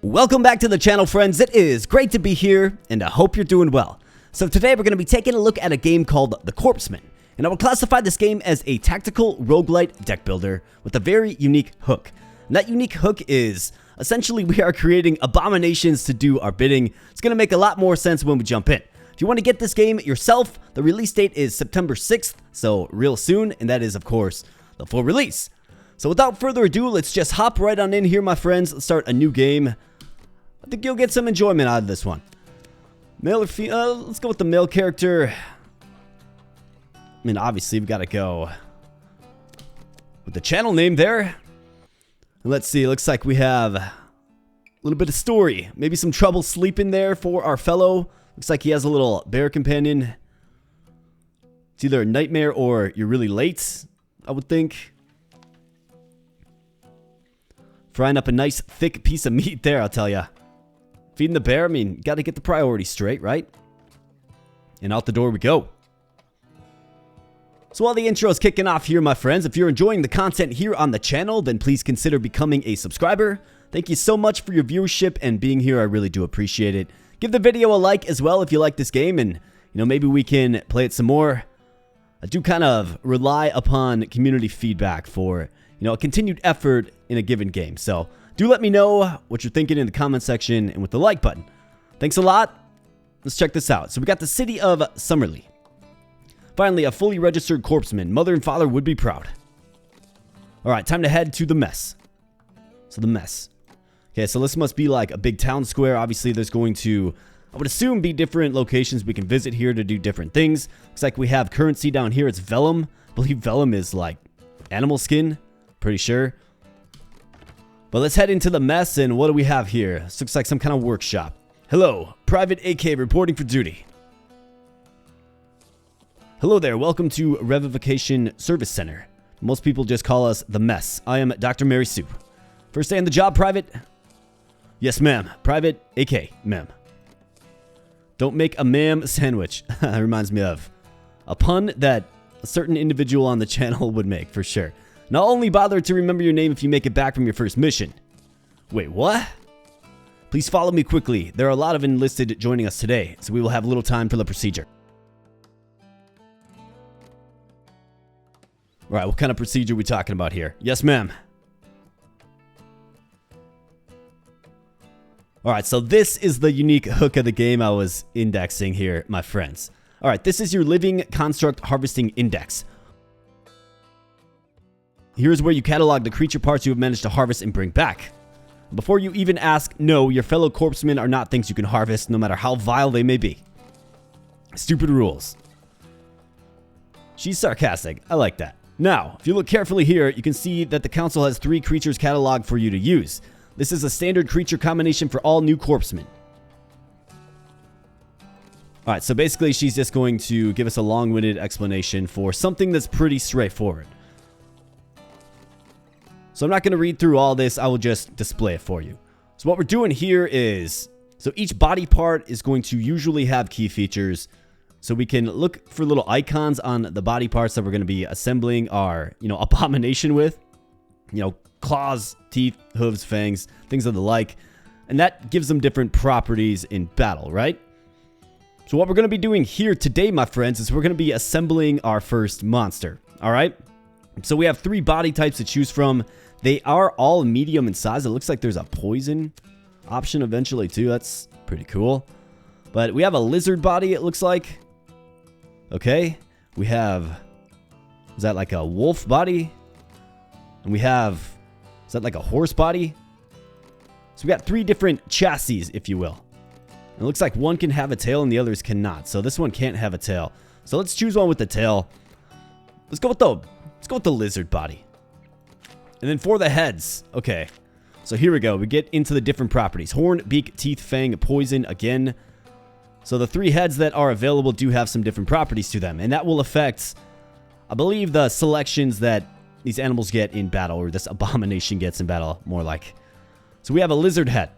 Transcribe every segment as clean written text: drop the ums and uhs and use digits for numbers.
Welcome back to the channel, friends. It is great to be here, and I hope you're doing well. So today we're going to be taking a look at a game called the Corpsmen, and I will classify this game as a tactical roguelite deck builder with a very unique hook. And that unique hook is essentially we are creating abominations to do our bidding. It's going to make a lot more sense when we jump in. If you want to get this game yourself, the release date is September 6th, so real soon, and that is, of course, the full release. So without further ado, let's just hop right on in here, my friends. Let's start a new game. I think you'll get some enjoyment out of this one. Male or female? Let's go with the male character. I mean, obviously, we've got to go with the channel name there. And let's see, it looks like we have a little bit of story. Maybe some trouble sleeping there for our fellow. Looks like he has a little bear companion. It's either a nightmare or you're really late, I would think. Frying up a nice thick piece of meat there, I'll tell ya. Feeding the bear, I mean, got to get the priorities straight, right? And out the door we go. So while the intro is kicking off here, my friends, if you're enjoying the content here on the channel, then please consider becoming a subscriber. Thank you so much for your viewership and being here. I really do appreciate it. Give the video a like as well if you like this game, and maybe we can play it some more. I do kind of rely upon community feedback for a continued effort in a given game. So do let me know what you're thinking in the comment section and with the like button. Thanks a lot. Let's check this out. So we got the city of Summerlee. Finally, a fully registered corpsman. Mother and father would be proud. All right, time to head to the mess. So the mess. Okay, so this must be like a big town square. Obviously, there's going to, I would assume, be different locations we can visit here to do different things. Looks like we have currency down here. It's vellum. I believe vellum is like animal skin. Pretty sure. But let's head into the mess, and what do we have here? This looks like some kind of workshop. Hello, Private AK reporting for duty. Hello there, welcome to Revivification Service Center. Most people just call us the mess. I am Dr. Mary Sue. First day on the job, Private? Yes, ma'am. Private AK, ma'am. Don't make a ma'am sandwich. That reminds me of a pun that a certain individual on the channel would make, for sure. Now only bother to remember your name if you make it back from your first mission. Wait, what? Please follow me quickly. There are a lot of enlisted joining us today, so we will have little time for the procedure. Alright, what kind of procedure are we talking about here? Yes, ma'am. Alright, so this is the unique hook of the game I was indexing here, my friends. Alright, this is your living construct harvesting index. Here's where you catalog the creature parts you have managed to harvest and bring back. Before you even ask, no, your fellow corpsmen are not things you can harvest, no matter how vile they may be. Stupid rules. She's sarcastic. I like that. Now, if you look carefully here, you can see that the council has 3 creatures cataloged for you to use. This is a standard creature combination for all new corpsmen. Alright, so basically she's just going to give us a long-winded explanation for something that's pretty straightforward. So I'm not going to read through all this, I will just display it for you. So what we're doing here is, so each body part is going to usually have key features. So we can look for little icons on the body parts that we're going to be assembling our, abomination with. Claws, teeth, hooves, fangs, things of the like. And that gives them different properties in battle, right? So what we're going to be doing here today, my friends, is we're going to be assembling our first monster, all right? So we have 3 body types to choose from. They are all medium in size. It looks like there's a poison option eventually too. That's pretty cool. But we have a lizard body, it looks like. Okay. We have, is that like a wolf body? And we have, is that like a horse body? So we got 3 different chassis, if you will. And it looks like one can have a tail and the others cannot. So this one can't have a tail. So let's choose one with the tail. Let's go with the lizard body. And then for the heads, okay. So here we go. We get into the different properties. Horn, beak, teeth, fang, poison again. So the 3 heads that are available do have some different properties to them. And that will affect, I believe, the selections that these animals get in battle, or this abomination gets in battle, more like. So we have a lizard head.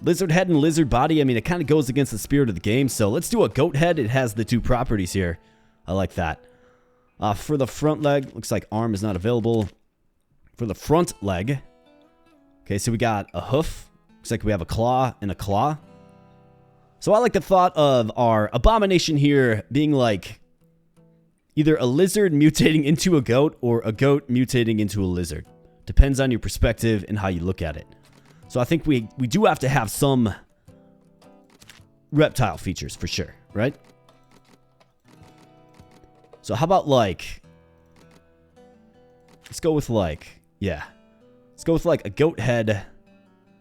Lizard head and lizard body, I mean, it kind of goes against the spirit of the game. So let's do a goat head. It has the 2 properties here. I like that. For the front leg, looks like arm is not available. For the front leg, okay, so we got a hoof, Looks like we have a claw and a claw. So I like the thought of our abomination here being like either a lizard mutating into a goat or a goat mutating into a lizard. Depends on your perspective and how you look at it. So I think we do have to have some reptile features for sure, right? So how about like, let's go with like, yeah. Let's go with like a goat head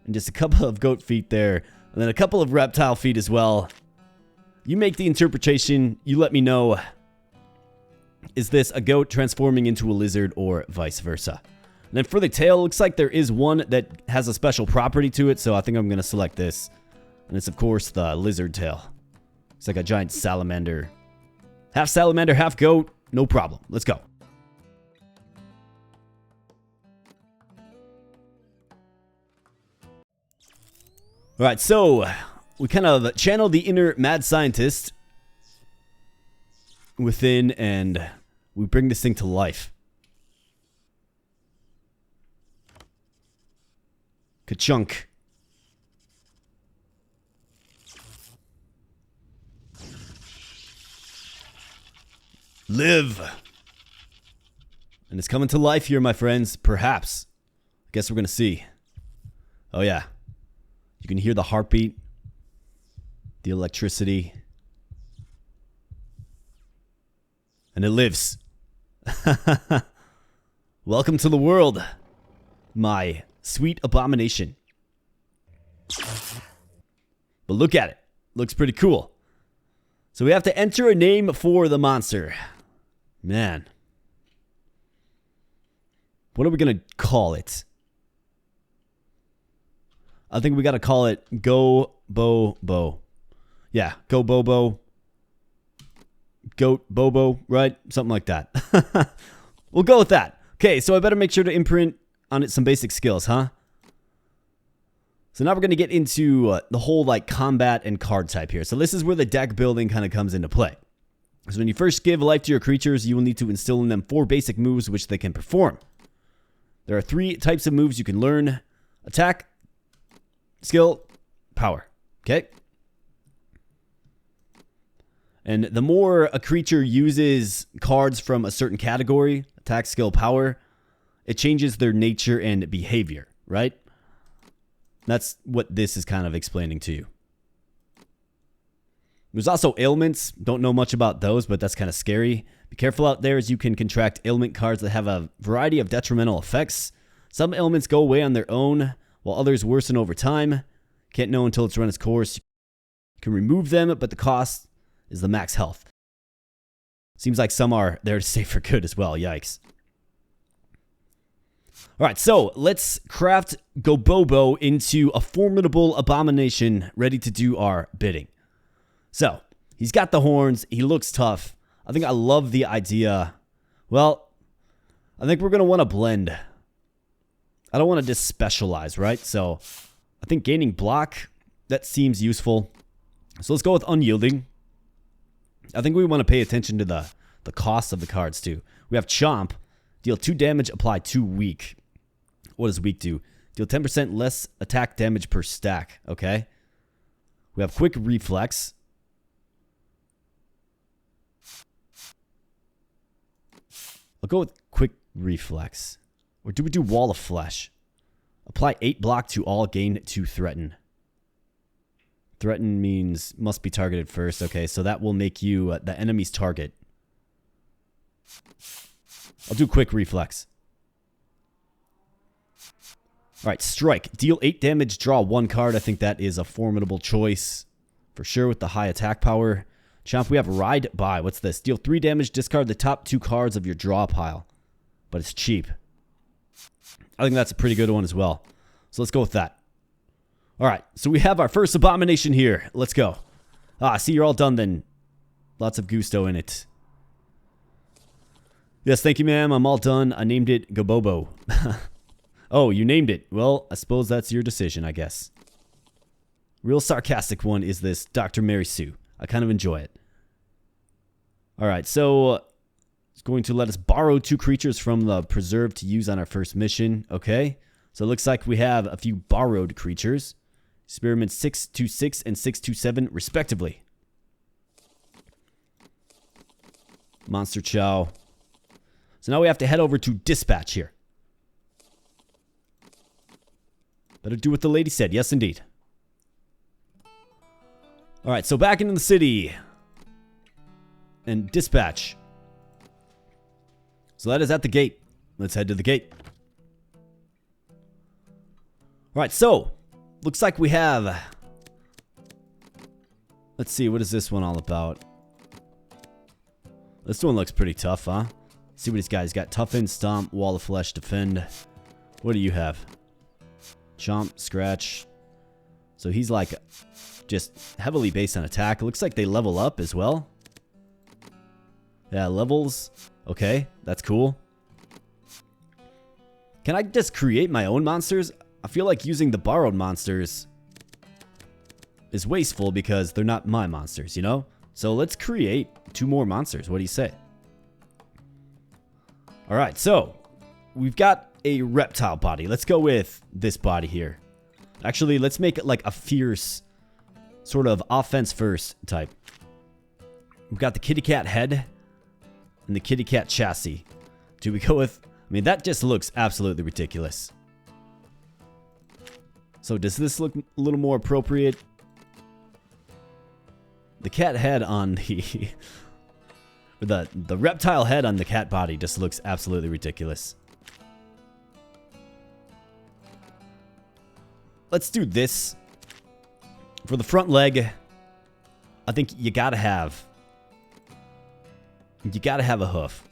and just a couple of goat feet there. And then a couple of reptile feet as well. You make the interpretation. You let me know. Is this a goat transforming into a lizard or vice versa? And then for the tail, looks like there is one that has a special property to it. So I think I'm going to select this. And it's, of course, the lizard tail. It's like a giant salamander. Half salamander, half goat. No problem. Let's go. All right, so we kind of channel the inner mad scientist within, and we bring this thing to life. Ka-chunk. Live. And it's coming to life here, my friends. Perhaps. I guess we're going to see. Oh, yeah. You can hear the heartbeat, the electricity, and it lives. Welcome to the world, my sweet abomination. But look at it. Looks pretty cool. So we have to enter a name for the monster. Man. What are we going to call it? I think we got to call it Go Bobo. Yeah, Go Bobo. Goat Bobo, right? Something like that. We'll go with that. Okay, so I better make sure to imprint on it some basic skills, huh? So now we're going to get into the whole like combat and card type here. So this is where the deck building kind of comes into play. So when you first give life to your creatures, you will need to instill in them 4 basic moves which they can perform. There are 3 types of moves you can learn. Attack, skill, power. Okay? And the more a creature uses cards from a certain category, attack, skill, power, it changes their nature and behavior, right? That's what this is kind of explaining to you. There's also ailments. Don't know much about those, but that's kind of scary. Be careful out there as you can contract ailment cards that have a variety of detrimental effects. Some ailments go away on their own, while others worsen over time. Can't know until it's run its course. You can remove them, but the cost is the max health. Seems like some are there to stay for good as well. Yikes. Alright, so let's craft Gobobo into a formidable abomination ready to do our bidding. So, he's got the horns. He looks tough. I think I love the idea. Well, I think we're going to want to blend. I don't want to just specialize, right? So, I think gaining block, that seems useful. So, let's go with unyielding. I think we want to pay attention to the cost of the cards, too. We have Chomp. Deal 2 damage, apply 2 weak. What does weak do? Deal 10% less attack damage per stack, okay? We have quick reflex. I'll go with quick reflex. Or do we do wall of flesh? Apply 8 block to all, gain 2 threaten. Threaten means must be targeted first. Okay, so that will make you the enemy's target. I'll do quick reflex. Alright, strike. Deal 8 damage, draw 1 card. I think that is a formidable choice. For sure with the high attack power. Chomp, we have ride by. What's this? Deal 3 damage, discard the top 2 cards of your draw pile. But it's cheap. I think that's a pretty good one as well. So let's go with that. Alright, so we have our first abomination here. Let's go. Ah, see, you're all done then. Lots of gusto in it. Yes, thank you, ma'am. I'm all done. I named it Gobobo. Oh, you named it. Well, I suppose that's your decision, I guess. Real sarcastic one is this Dr. Mary Sue. I kind of enjoy it. Alright, so it's going to let us borrow 2 creatures from the preserve to use on our first mission. Okay, so it looks like we have a few borrowed creatures. Spearmen 626 and 627 respectively. Monster Chow. So now we have to head over to dispatch here. Better do what the lady said. Yes, indeed. Alright, so back into the city. And dispatch. So that is at the gate. Let's head to the gate. Alright, so looks like we have... Let's see, what is this one all about? This one looks pretty tough, huh? Let's see what he's got. He's got Toughen, Stomp, Wall of Flesh, Defend. What do you have? Chomp, Scratch. So he's like just heavily based on attack. It looks like they level up as well. Yeah, levels. Okay, that's cool. Can I just create my own monsters? I feel like using the borrowed monsters is wasteful because they're not my monsters, you know? So let's create 2 more monsters. What do you say? Alright, so we've got a reptile body. Let's go with this body here. Actually, let's make it like a fierce sort of offense first type. We've got the kitty cat head and the kitty cat chassis. Do we go with... I mean, that just looks absolutely ridiculous. So does this look a little more appropriate? The cat head on the... the reptile head on the cat body just looks absolutely ridiculous. Let's do this. For the front leg, I think you gotta have a hoof.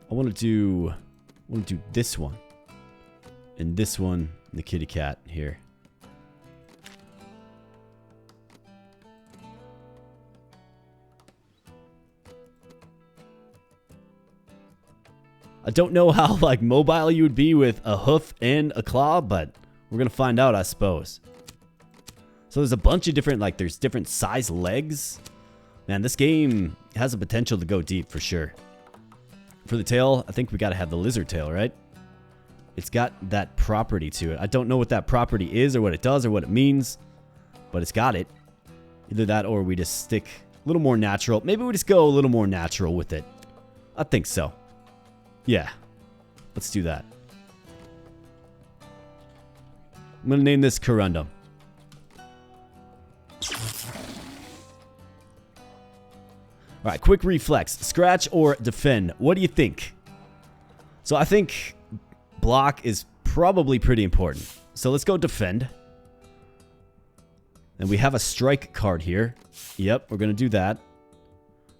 I want to do this one and this one, and the kitty cat here. I don't know how like mobile you would be with a hoof and a claw, but we're gonna find out, I suppose. So there's a bunch of different, like there's different size legs. Man, this game has a potential to go deep for sure. For the tail, I think we gotta have the lizard tail, right? It's got that property to it. I don't know what that property is or what it does or what it means, but it's got it. Either that or we just stick a little more natural. Maybe we just go a little more natural with it. I think so. Yeah. Let's do that. I'm going to name this Corundum. Alright, quick reflex. Scratch or defend? What do you think? So I think block is probably pretty important. So let's go defend. And we have a strike card here. Yep, we're going to do that.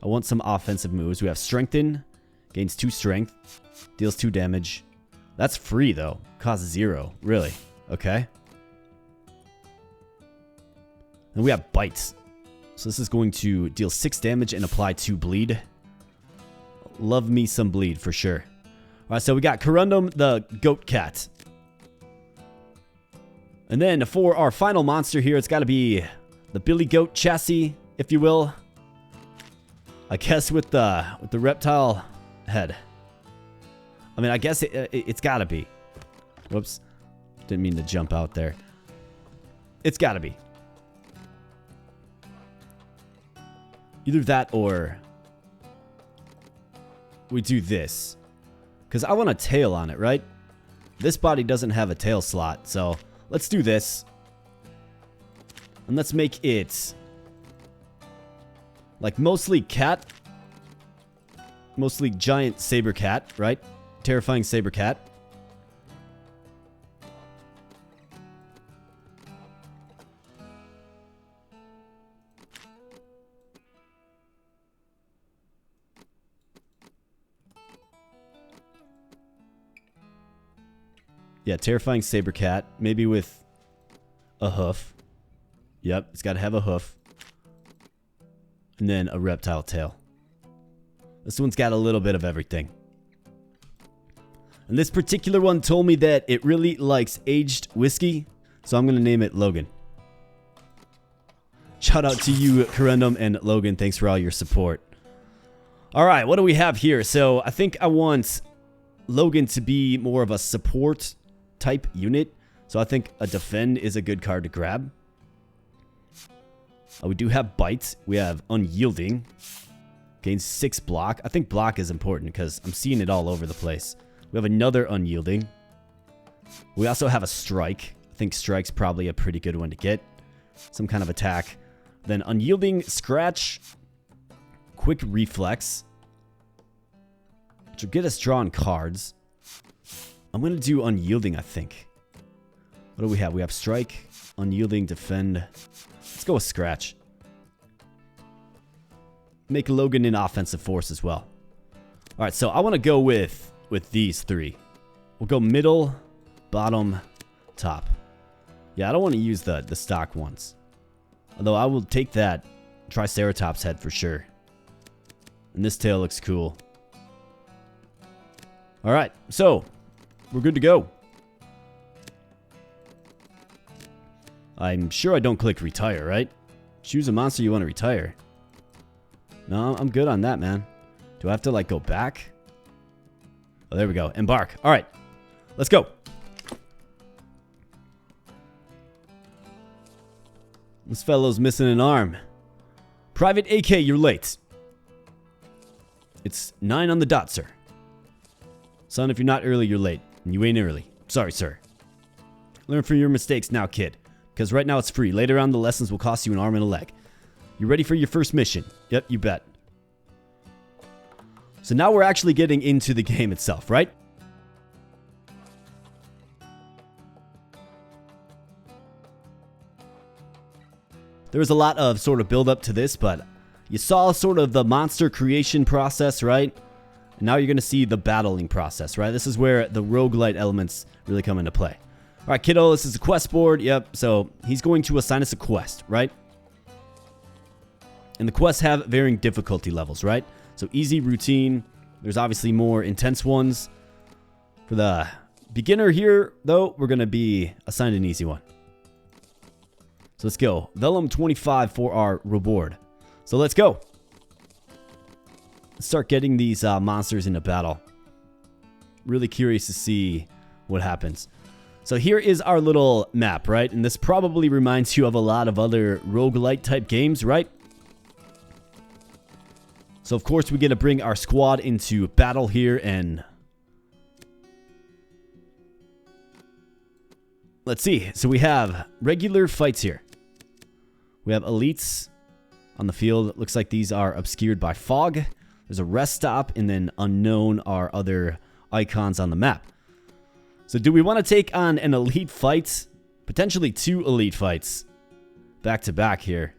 I want some offensive moves. We have strengthen. Gains 2 strength. Deals 2 damage. That's free though. Costs 0. Really? Okay. And we have bites. So this is going to deal 6 damage and apply 2 bleed. Love me some bleed for sure. Alright, so we got Corundum the goat cat. And then for our final monster here, it's got to be the Billy Goat chassis, if you will. I guess with the reptile head. I mean, I guess it's got to be. Whoops. Didn't mean to jump out there. It's got to be. Either that or we do this. Because I want a tail on it, right? This body doesn't have a tail slot, so let's do this. And let's make it like mostly cat. Mostly giant saber cat, right? Terrifying saber cat. Yeah, terrifying saber cat. Maybe with a hoof. Yep, it's got to have a hoof. And then a reptile tail. This one's got a little bit of everything. And this particular one told me that it really likes aged whiskey. So I'm going to name it Logan. Shout out to you, Corundum and Logan. Thanks for all your support. All right, what do we have here? So I think I want Logan to be more of a support type unit. So I think a defend is a good card to grab. We do have bite. We have unyielding. Gains 6 block. I think block is important because I'm seeing it all over the place. We have another unyielding. We also have a strike. I think strike's probably a pretty good one to get. Some kind of attack. Then unyielding, scratch, quick reflex, which will get us drawing cards. I'm going to do unyielding, I think. What do we have? We have strike, unyielding, defend. Let's go with scratch. Make Logan an offensive force as well. All right, so I want to go with these 3. We'll go middle, bottom, top. Yeah, I don't want to use the stock ones. Although I will take that Triceratops head for sure. And this tail looks cool. Alright, so we're good to go. I'm sure I don't click retire, right? Choose a monster you want to retire. No, I'm good on that, man. Do I have to, like, go back? Oh, there we go. Embark. Alright, let's go. This fellow's missing an arm. Private AK, you're late. It's 9 on the dot, sir. Son, if you're not early, you're late. And you ain't early. Sorry, sir. Learn from your mistakes now, kid. Because right now it's free. Later on, the lessons will cost you an arm and a leg. You ready for your first mission? Yep, you bet. So now we're actually getting into the game itself, right? There was a lot of sort of build up to this, but you saw sort of the monster creation process, right? And now you're going to see the battling process, right? This is where the roguelite elements really come into play. All right, kiddo, this is a quest board. Yep, so he's going to assign us a quest, right? And the quests have varying difficulty levels, right? So easy, routine. There's obviously more intense ones. For the beginner here, though, we're going to be assigned an easy one. So let's go. Vellum 25 for our reward. So let's go. Let's start getting these monsters into battle. Really curious to see what happens. So here is our little map, right? And this probably reminds you of a lot of other roguelite type games, right? So of course we get to bring our squad into battle here and... Let's see. So we have regular fights here. We have elites on the field. It looks like these are obscured by fog. There's a rest stop, and then unknown are other icons on the map. So do we want to take on an elite fight? Potentially 2 elite fights back to back here.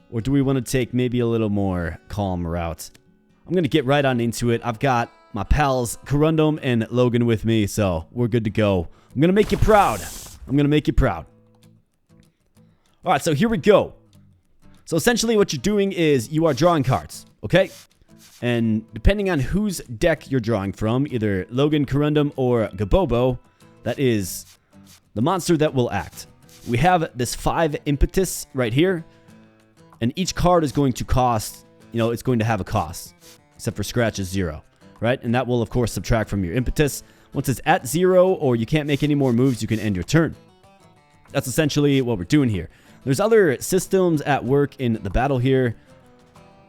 Or do we want to take maybe a little more calm route? I'm going to get right on into it. I've got my pals Corundum and Logan with me, so we're good to go. I'm going to make you proud. I'm going to make you proud. All right, so here we go. So essentially what you're doing is you are drawing cards, okay? And depending on whose deck you're drawing from, either Logan, Corundum, or Gabobo, that is the monster that will act. We have this 5 impetus right here, and each card is going to cost, it's going to have a cost, except for scratch is 0, right? And that will, of course, subtract from your impetus. Once it's at 0 or you can't make any more moves, you can end your turn. That's essentially what we're doing here. There's other systems at work in the battle here.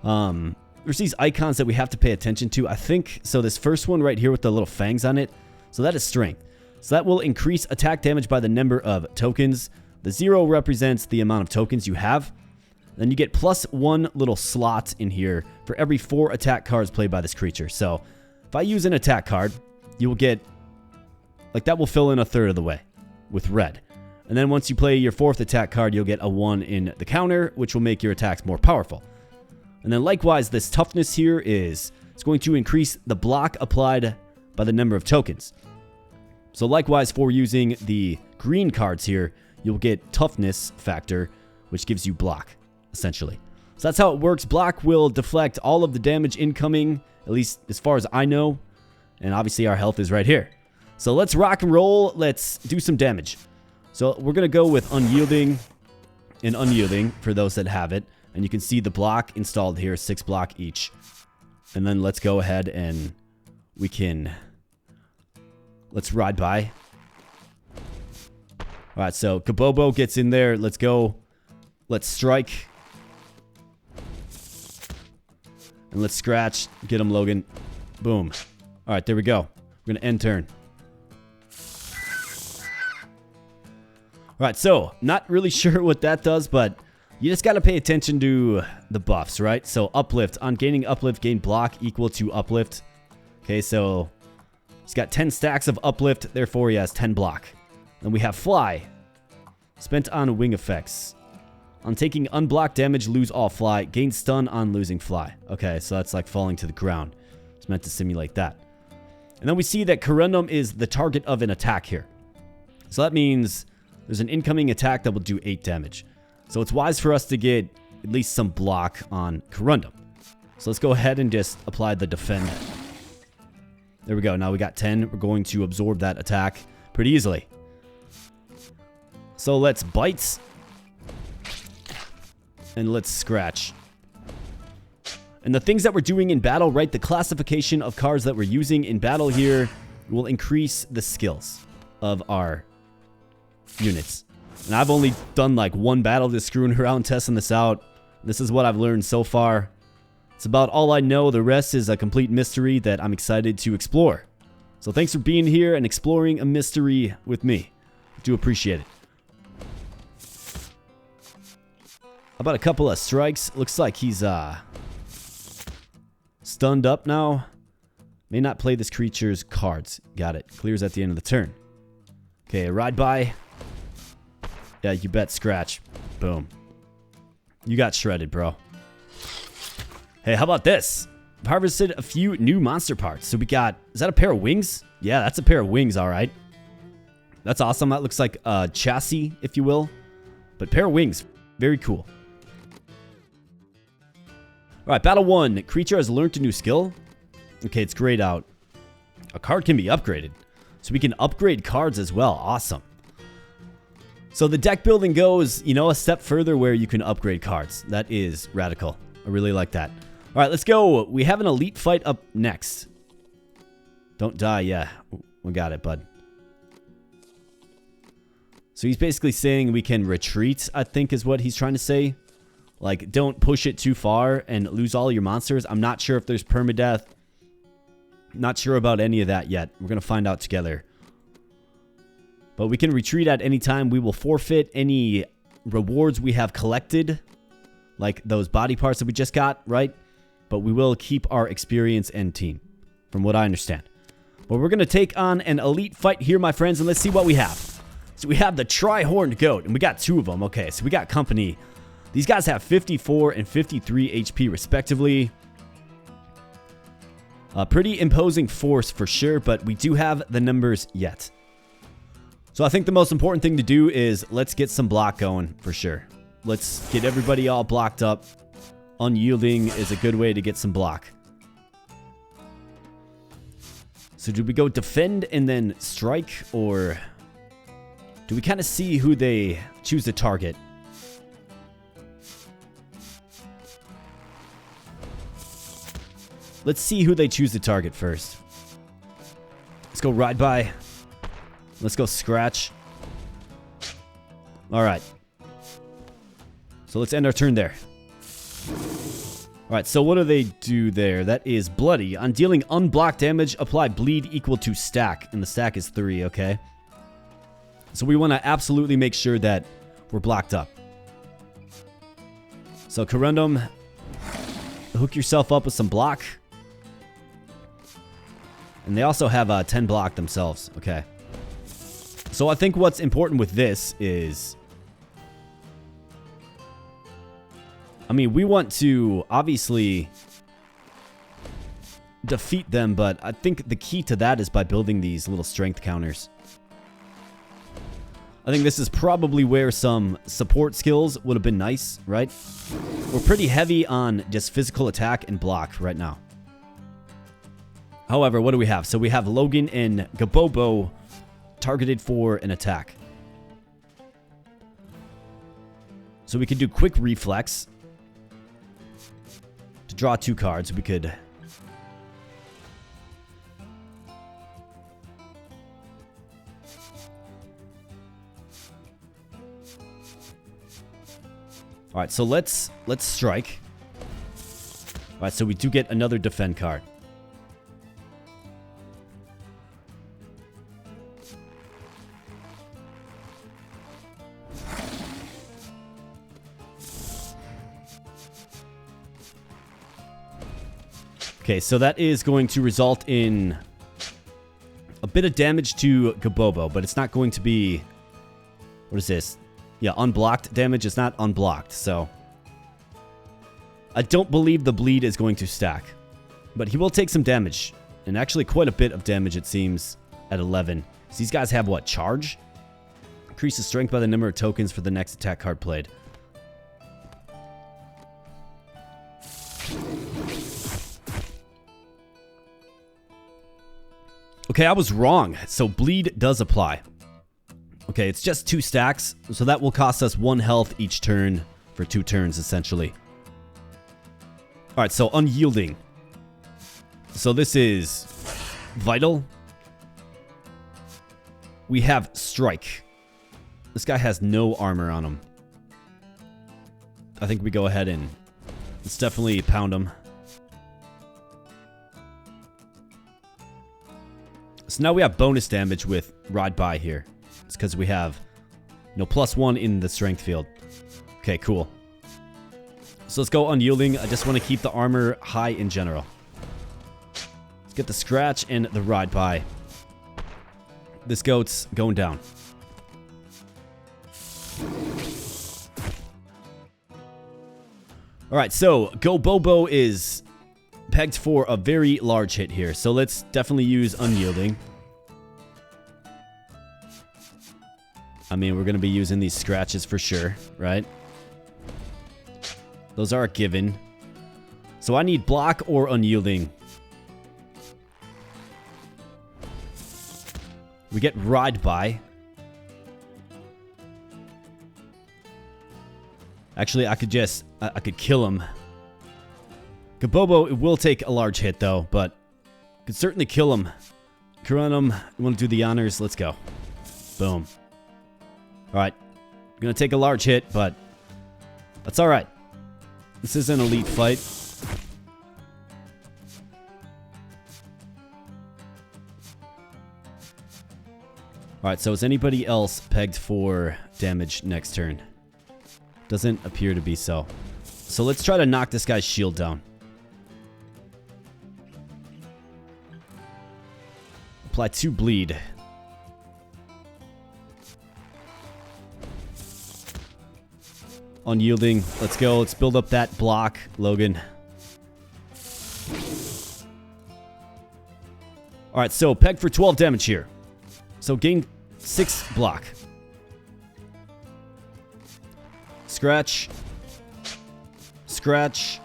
There's these icons that we have to pay attention to. I think, so this first one right here with the little fangs on it, so that is strength. So that will increase attack damage by the number of tokens. The 0 represents the amount of tokens you have. Then you get +1 little slot in here for every 4 attack cards played by this creature. So if I use an attack card, you will get, like that will fill in a third of the way with red. And then once you play your 4th attack card, you'll get a 1 in the counter, which will make your attacks more powerful. And then likewise, this toughness here it's going to increase the block applied by the number of tokens. So likewise, for using the green cards here, you'll get toughness factor, which gives you block, essentially. So that's how it works. Block will deflect all of the damage incoming, at least as far as I know. And obviously our health is right here. So let's rock and roll. Let's do some damage. So we're going to go with unyielding and unyielding for those that have it. And you can see the block installed here, 6 block each. And then let's go ahead and we can... Let's ride by. Alright, so Gabobo gets in there. Let's go. Let's strike. And let's scratch. Get him, Logan. Boom. Alright, there we go. We're going to end turn. Alright, so, not really sure what that does, but you just got to pay attention to the buffs, right? So, uplift. On gaining uplift, gain block equal to uplift. Okay, so, he's got 10 stacks of uplift, therefore he has 10 block. Then we have fly. Spent on wing effects. On taking unblocked damage, lose all fly. Gain stun on losing fly. Okay, so that's like falling to the ground. It's meant to simulate that. And then we see that Corundum is the target of an attack here. So that means there's an incoming attack that will do 8 damage. So it's wise for us to get at least some block on Corundum. So let's go ahead and just apply the defend. There we go. Now we got 10. We're going to absorb that attack pretty easily. So let's bite. And let's scratch. And the things that we're doing in battle, right? The classification of cards that we're using in battle here will increase the skills of our units. And I've only done like one battle, just screwing around, testing this out. This is what I've learned so far. It's about all I know. The rest is a complete mystery that I'm excited to explore. So thanks for being here and exploring a mystery with me. I do appreciate it. How about a couple of strikes? Looks like he's stunned up now. May not play this creature's cards. Got it. Clears at the end of the turn. Okay, ride by. Yeah, you bet, scratch. Boom. You got shredded, bro. Hey, how about this? I've harvested a few new monster parts. So we got... Is that a pair of wings? Yeah, that's a pair of wings, alright. That's awesome. That looks like a chassis, if you will. But pair of wings. Very cool. Alright, battle 1. Creature has learned a new skill. Okay, it's grayed out. A card can be upgraded. So we can upgrade cards as well. Awesome. So the deck building goes, you know, a step further where you can upgrade cards. That is radical. I really like that. All right, let's go. We have an elite fight up next. Don't die. Yeah, we got it, bud. So he's basically saying we can retreat, I think is what he's trying to say. Like, don't push it too far and lose all your monsters. I'm not sure if there's permadeath. Not sure about any of that yet. We're going to find out together. But we can retreat at any time. We will forfeit any rewards we have collected. Like those body parts that we just got, right? But we will keep our experience and team, from what I understand. But we're going to take on an elite fight here, my friends, and let's see what we have. So we have the Tri-Horned Goat, and we got 2 of them. Okay, so we got company. These guys have 54 and 53 HP, respectively. A pretty imposing force for sure, but we do have the numbers yet. So I think the most important thing to do is let's get some block going for sure. Let's get everybody all blocked up. Unyielding is a good way to get some block. So do we go defend and then strike, or do we kind of see who they choose to target? Let's see who they choose to target first. Let's go ride by. Let's go scratch. Alright. So let's end our turn there. Alright, so what do they do there? That is bloody. On dealing unblocked damage, apply bleed equal to stack. And the stack is 3, okay? So we want to absolutely make sure that we're blocked up. So Corundum, hook yourself up with some block. And they also have 10 block themselves, okay? So I think what's important with this is... I mean, we want to obviously defeat them, but I think the key to that is by building these little strength counters. I think this is probably where some support skills would have been nice, right? We're pretty heavy on just physical attack and block right now. However, what do we have? So we have Logan and Gabobo targeted for an attack. So we can do quick reflex. to draw 2 cards. We could... Alright, so let's strike. Alright, so we do get another defend card. Okay, so that is going to result in a bit of damage to Gabobo, but it's not going to be... What is this? Yeah, unblocked damage. It's not unblocked, so... I don't believe the bleed is going to stack. But he will take some damage. And actually quite a bit of damage, it seems, at 11. So these guys have, what, charge? Increases strength by the number of tokens for the next attack card played. Okay, I was wrong. So bleed does apply. Okay, it's just 2 stacks. So that will cost us 1 health each turn for 2 turns, essentially. Alright, so unyielding. So this is vital. We have strike. This guy has no armor on him. I think we go ahead and let's definitely pound him. So now we have bonus damage with Ride By here. It's because we have no +1 in the strength field. Okay, cool. So let's go unyielding. I just want to keep the armor high in general. Let's get the scratch and the Ride By. This goat's going down. Alright, so Gabobo is pegged for a very large hit here. So let's definitely use unyielding. I mean, we're going to be using these scratches for sure, right? Those are a given. So I need block or unyielding. We get Ride By. Actually, I could just... I could kill him. Gabobo, it will take a large hit, though, but... could certainly kill him. Kuranum, you want to do the honors? Let's go. Boom. Alright. Gonna take a large hit, but... that's alright. This is an elite fight. Alright, so is anybody else pegged for damage next turn? Doesn't appear to be so. So let's try to knock this guy's shield down. Apply 2 bleed. Unyielding. Let's go. Let's build up that block, Logan. Alright, so peg for 12 damage here. So gain 6 block. Scratch. Scratch.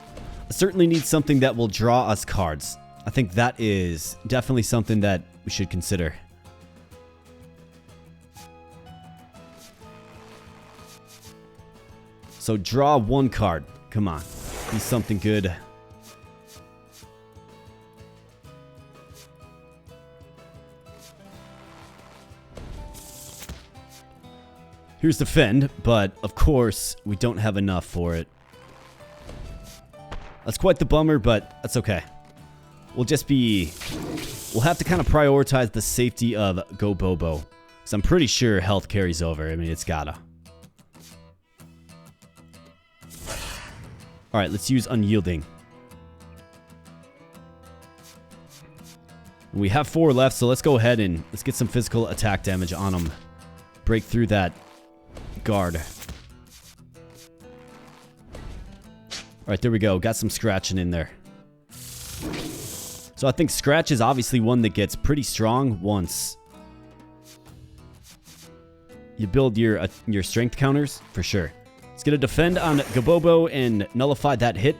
I certainly need something that will draw us cards. I think that is definitely something that we should consider. So draw 1 card. Come on. Be something good. Here's defend, but of course we don't have enough for it. That's quite the bummer, but that's okay. We'll just be... we'll have to kind of prioritize the safety of Gabobo. Because I'm pretty sure health carries over. I mean, it's gotta. Alright, let's use unyielding. We have 4 left, so let's go ahead and let's get some physical attack damage on him. Break through that guard. Alright, there we go. Got some scratching in there. So I think scratch is obviously one that gets pretty strong once you build your strength counters, for sure. Let's get a defend on Gabobo and nullify that hit.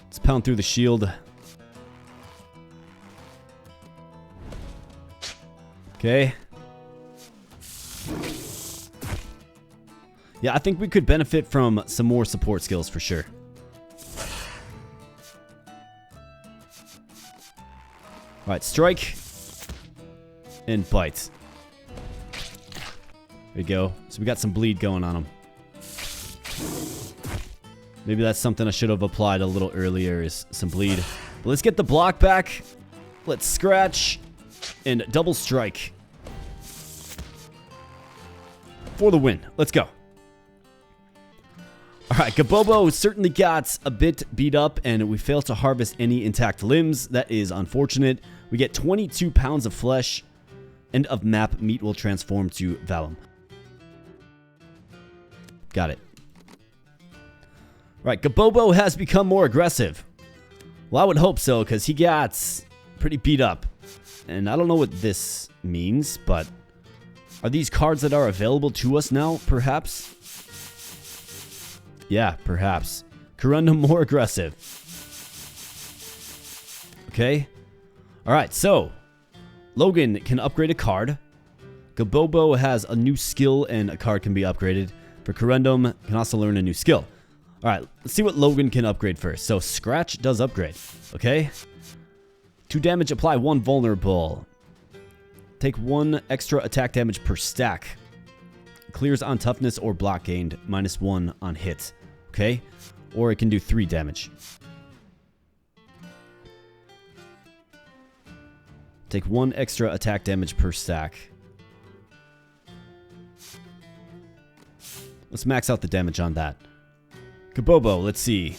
Let's pound through the shield. Okay. Yeah, I think we could benefit from some more support skills for sure. Alright, strike. And bite. There you go. So we got some bleed going on him. Maybe that's something I should have applied a little earlier, is some bleed. But let's get the block back. Let's scratch. And double strike. For the win. Let's go. Alright, Gabobo certainly got a bit beat up, and we failed to harvest any intact limbs. That is unfortunate. We get 22 pounds of flesh. End of map, meat will transform to Vellum. Got it. Right, Gabobo has become more aggressive. Well, I would hope so, because he got pretty beat up. And I don't know what this means, but are these cards that are available to us now, perhaps? Yeah, perhaps. Corundum more aggressive. Okay. Alright, so Logan can upgrade a card. Gabobo has a new skill and a card can be upgraded. For Corundum, can also learn a new skill. Alright, let's see what Logan can upgrade first. So Scratch does upgrade. Okay. 2 damage, apply 1 vulnerable. Take 1 extra attack damage per stack. Clears on toughness or block gained. -1 on hit. Okay. Or it can do 3 damage. Take 1 extra attack damage per stack. Let's max out the damage on that. Gabobo, let's see.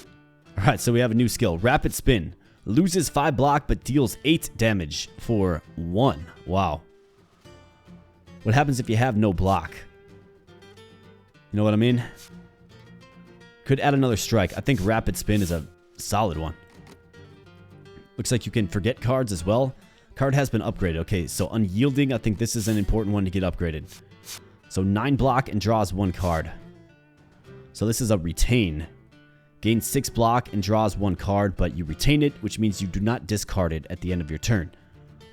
Alright, so we have a new skill. Rapid Spin. Loses 5 block but deals 8 damage for 1. Wow. What happens if you have no block? You know what I mean? Could add another strike. I think Rapid Spin is a solid one. Looks like you can forget cards as well. Card has been upgraded. Okay, so Unyielding, I think this is an important one to get upgraded. So 9 block and draws 1 card. So this is a retain. Gains 6 block and draws 1 card, but you retain it, which means you do not discard it at the end of your turn.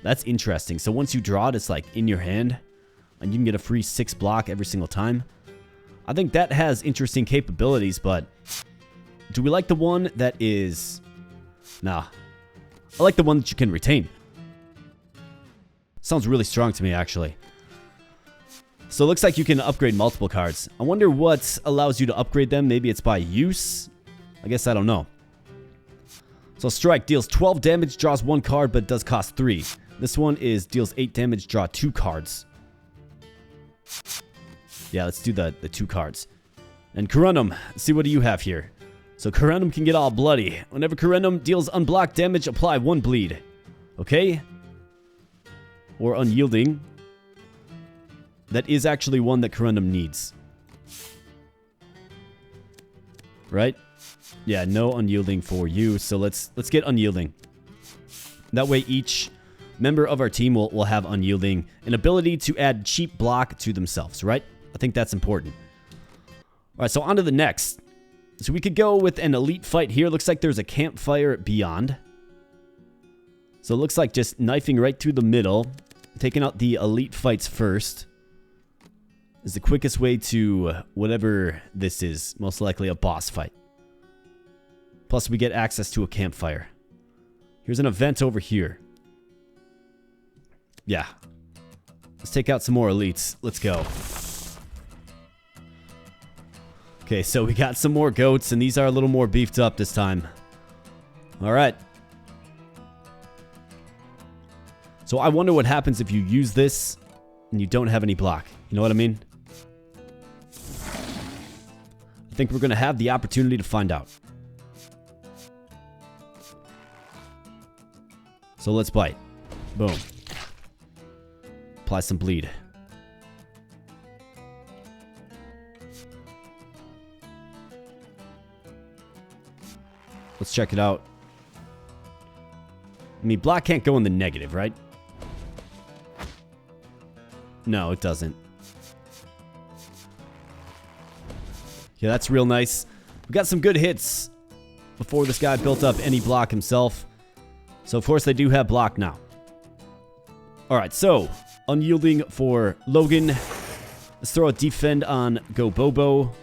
That's interesting. So once you draw it, it's like in your hand, and you can get a free 6 block every single time. I think that has interesting capabilities, but do we like the one that is... Nah. I like the one that you can retain. Sounds really strong to me, actually. So it looks like you can upgrade multiple cards. I wonder what allows you to upgrade them. Maybe it's by use? I guess I don't know. So Strike deals 12 damage, draws 1 card, but does cost 3. This one is deals 8 damage, draw 2 cards. Yeah, let's do the 2 cards. And Corundum, let's see what do you have here. So Corundum can get all bloody. Whenever Corundum deals unblocked damage, apply 1 bleed. Okay? Or Unyielding. That is actually one that Corundum needs. Right? Yeah, no Unyielding for you. So let's get Unyielding. That way each member of our team will have Unyielding. An ability to add cheap block to themselves, right? I think that's important. Alright, so on to the next. So we could go with an elite fight here. Looks like there's a campfire beyond. So it looks like just knifing right through the middle. Taking out the elite fights first is the quickest way to whatever this is. Most likely a boss fight. Plus we get access to a campfire. Here's an event over here. Yeah. Let's take out some more elites. Let's go. Okay, so we got some more goats, and these are a little more beefed up this time. Alright. So I wonder what happens if you use this and you don't have any block. You know what I mean? I think we're going to have the opportunity to find out. So let's bite. Boom. Apply some bleed. Let's check it out. I mean, block can't go in the negative, right? No, it doesn't. Yeah, that's real nice. We got some good hits before this guy built up any block himself. So, of course, they do have block now. Alright, so, Unyielding for Logan. Let's Let's throw a defend on Go Bobo.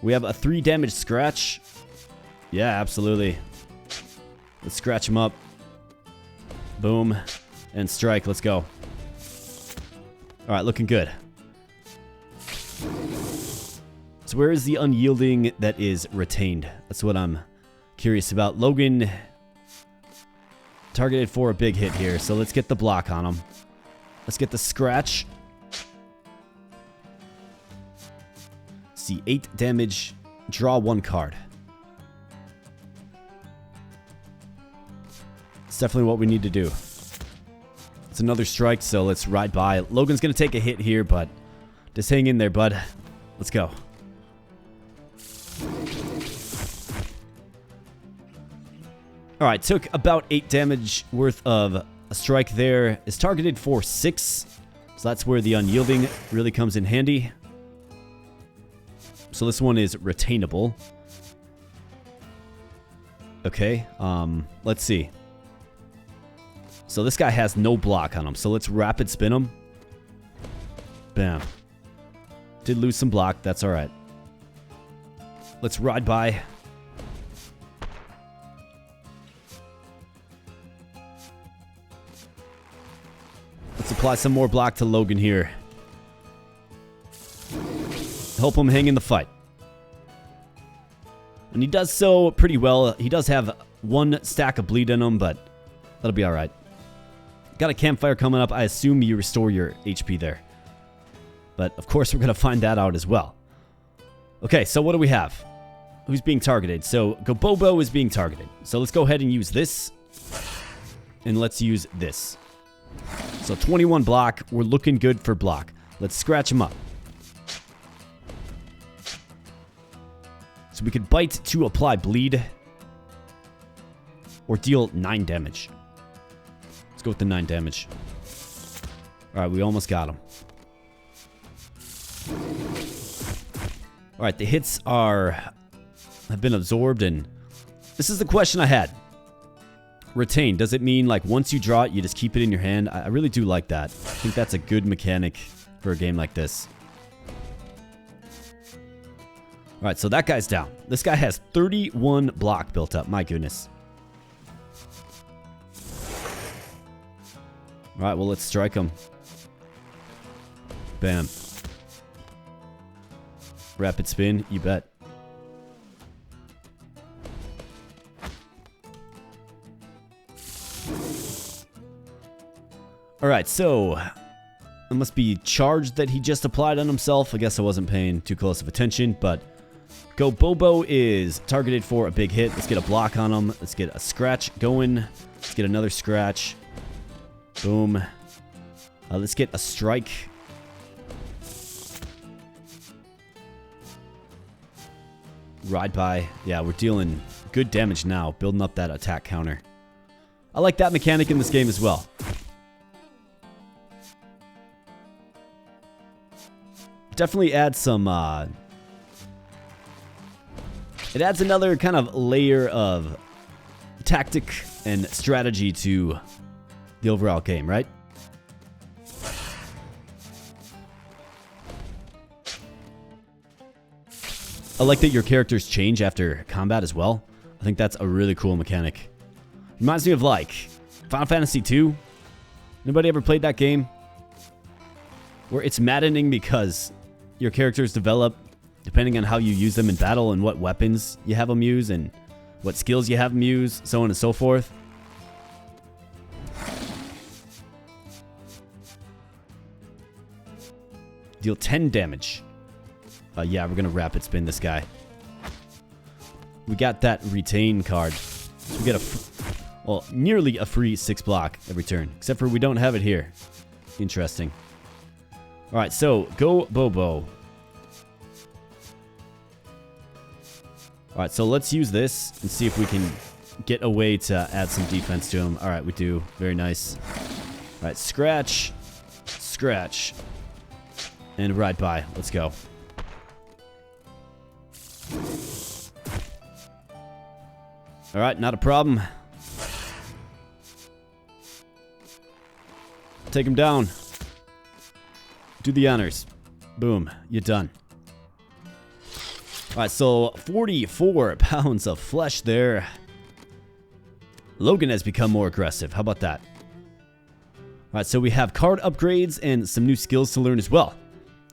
We have a 3 damage scratch. Yeah, absolutely. Let's scratch him up. Boom. And strike. Let's go. Alright, looking good. So where is the unyielding that is retained? That's what I'm curious about. Logan targeted for a big hit here, so let's get the block on him. Let's get the scratch. See, 8 damage. Draw 1 card. It's definitely what we need to do. It's another strike, so let's ride by. Logan's going to take a hit here, but just hang in there, bud. Let's go. Alright, took about 8 damage worth of a strike there. Is targeted for 6. So that's where the unyielding really comes in handy. So this one is retainable. Okay, let's see. So this guy has no block on him, so let's rapid spin him. Bam. Did lose some block, that's alright. Let's ride by. Let's apply some more block to Logan here. Help him hang in the fight. And he does so pretty well. He does have 1 stack of bleed in him, but that'll be alright. Got a campfire coming up. I assume you restore your HP there. But, of course, we're going to find that out as well. Okay, so what do we have? Who's being targeted? So, Gobobo is being targeted. So, let's go ahead and use this. And let's use this. So, 21 block. We're looking good for block. Let's scratch him up. So, we could bite to apply bleed. Or deal 9 damage. Let's go with the 9 damage. Alright, we almost got him. Alright, the hits have been absorbed, and this is the question I had. Retain, does it mean like once you draw it, you just keep it in your hand? I really do like that. I think that's a good mechanic for a game like this. Alright, so that guy's down. This guy has 31 block built up. My goodness. Alright, well, let's strike him. Bam. Rapid spin, you bet. Alright, so it must be charged that he just applied on himself. I guess I wasn't paying too close of attention, but Go Bobo is targeted for a big hit. Let's get a block on him. Let's get a scratch going. Let's get another scratch. Boom. Let's get a strike. Ride by. Yeah, we're dealing good damage now, building up that attack counter. I like that mechanic in this game as well. Definitely adds some, it adds another kind of layer of tactic and strategy to the overall game, right? I like that your characters change after combat as well. I think that's a really cool mechanic. Reminds me of like Final Fantasy II. Anybody ever played that game? Where it's maddening because your characters develop depending on how you use them in battle and what weapons you have them use and what skills you have them use, so on and so forth. Deal 10 damage. Yeah, we're going to rapid spin this guy. We got that retain card. So we get nearly a free 6 block every turn. Except for we don't have it here. Interesting. Alright, so Go Bobo. Alright, so let's use this and see if we can get a way to add some defense to him. Alright, we do. Very nice. Alright, scratch. Scratch. And ride by. Let's go. Alright, not a problem. Take him down. Do the honors. Boom. You're done. Alright, so 44 pounds of flesh there. Logan has become more aggressive. How about that? Alright, so we have card upgrades and some new skills to learn as well.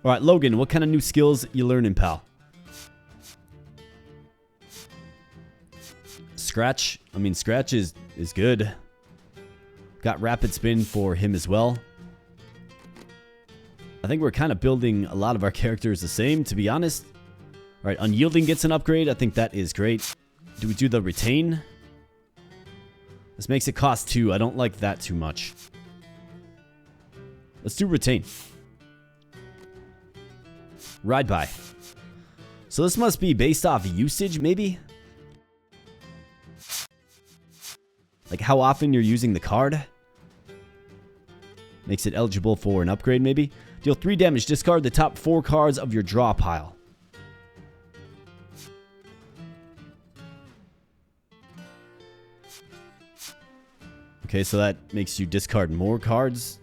Alright, Logan, what kind of new skills you learning, pal? Scratch. I mean, Scratch is good. Got Rapid Spin for him as well. I think we're kind of building a lot of our characters the same, to be honest. Alright, Unyielding gets an upgrade. I think that is great. Do we do the Retain? This makes it cost 2. I don't like that too much. Let's do Retain. Ride by. So this must be based off usage, maybe? Like how often you're using the card? Makes it eligible for an upgrade, maybe? Deal 3 damage. Discard the top 4 cards of your draw pile. Okay, so that makes you discard more cards.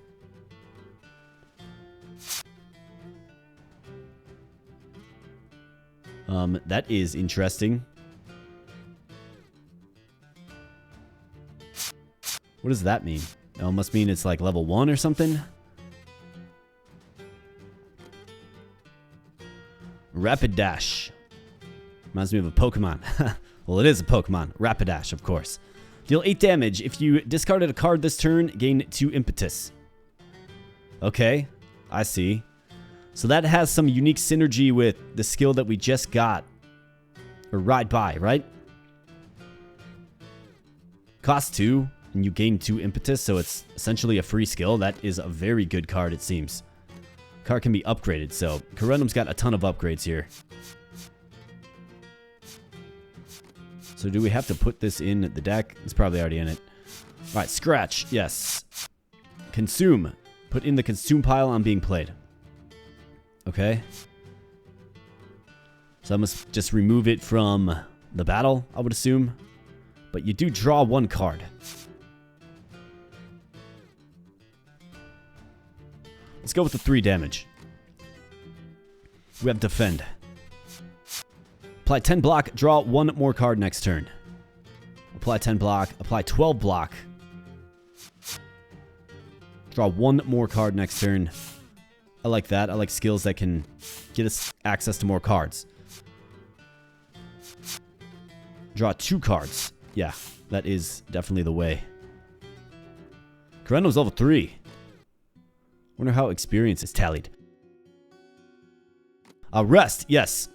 That is interesting. What does that mean? Oh, it must mean it's like level 1 or something. Rapid Dash. Reminds me of a Pokemon. Well, it is a Pokemon. Rapidash, of course. Deal 8 damage. If you discarded a card this turn, gain 2 impetus. Okay, I see. So that has some unique synergy with the skill that we just got. Or Ride By, right? Cost 2, and you gain 2 impetus, so it's essentially a free skill. That is a very good card, it seems. Card can be upgraded, so Corundum's got a ton of upgrades here. So do we have to put this in the deck? It's probably already in it. Alright, Scratch, yes. Consume. Put in the consume pile on being played. Okay. So I must just remove it from the battle, I would assume. But you do draw 1 card. Let's go with the 3 damage. We have Defend. Apply 10 block, draw 1 more card next turn. Apply 10 block, apply 12 block. Draw 1 more card next turn. I like that. I like skills that can get us access to more cards. Draw 2 cards. Yeah, that is definitely the way. Corundum's level 3. Wonder how experience is tallied. Rest, yes.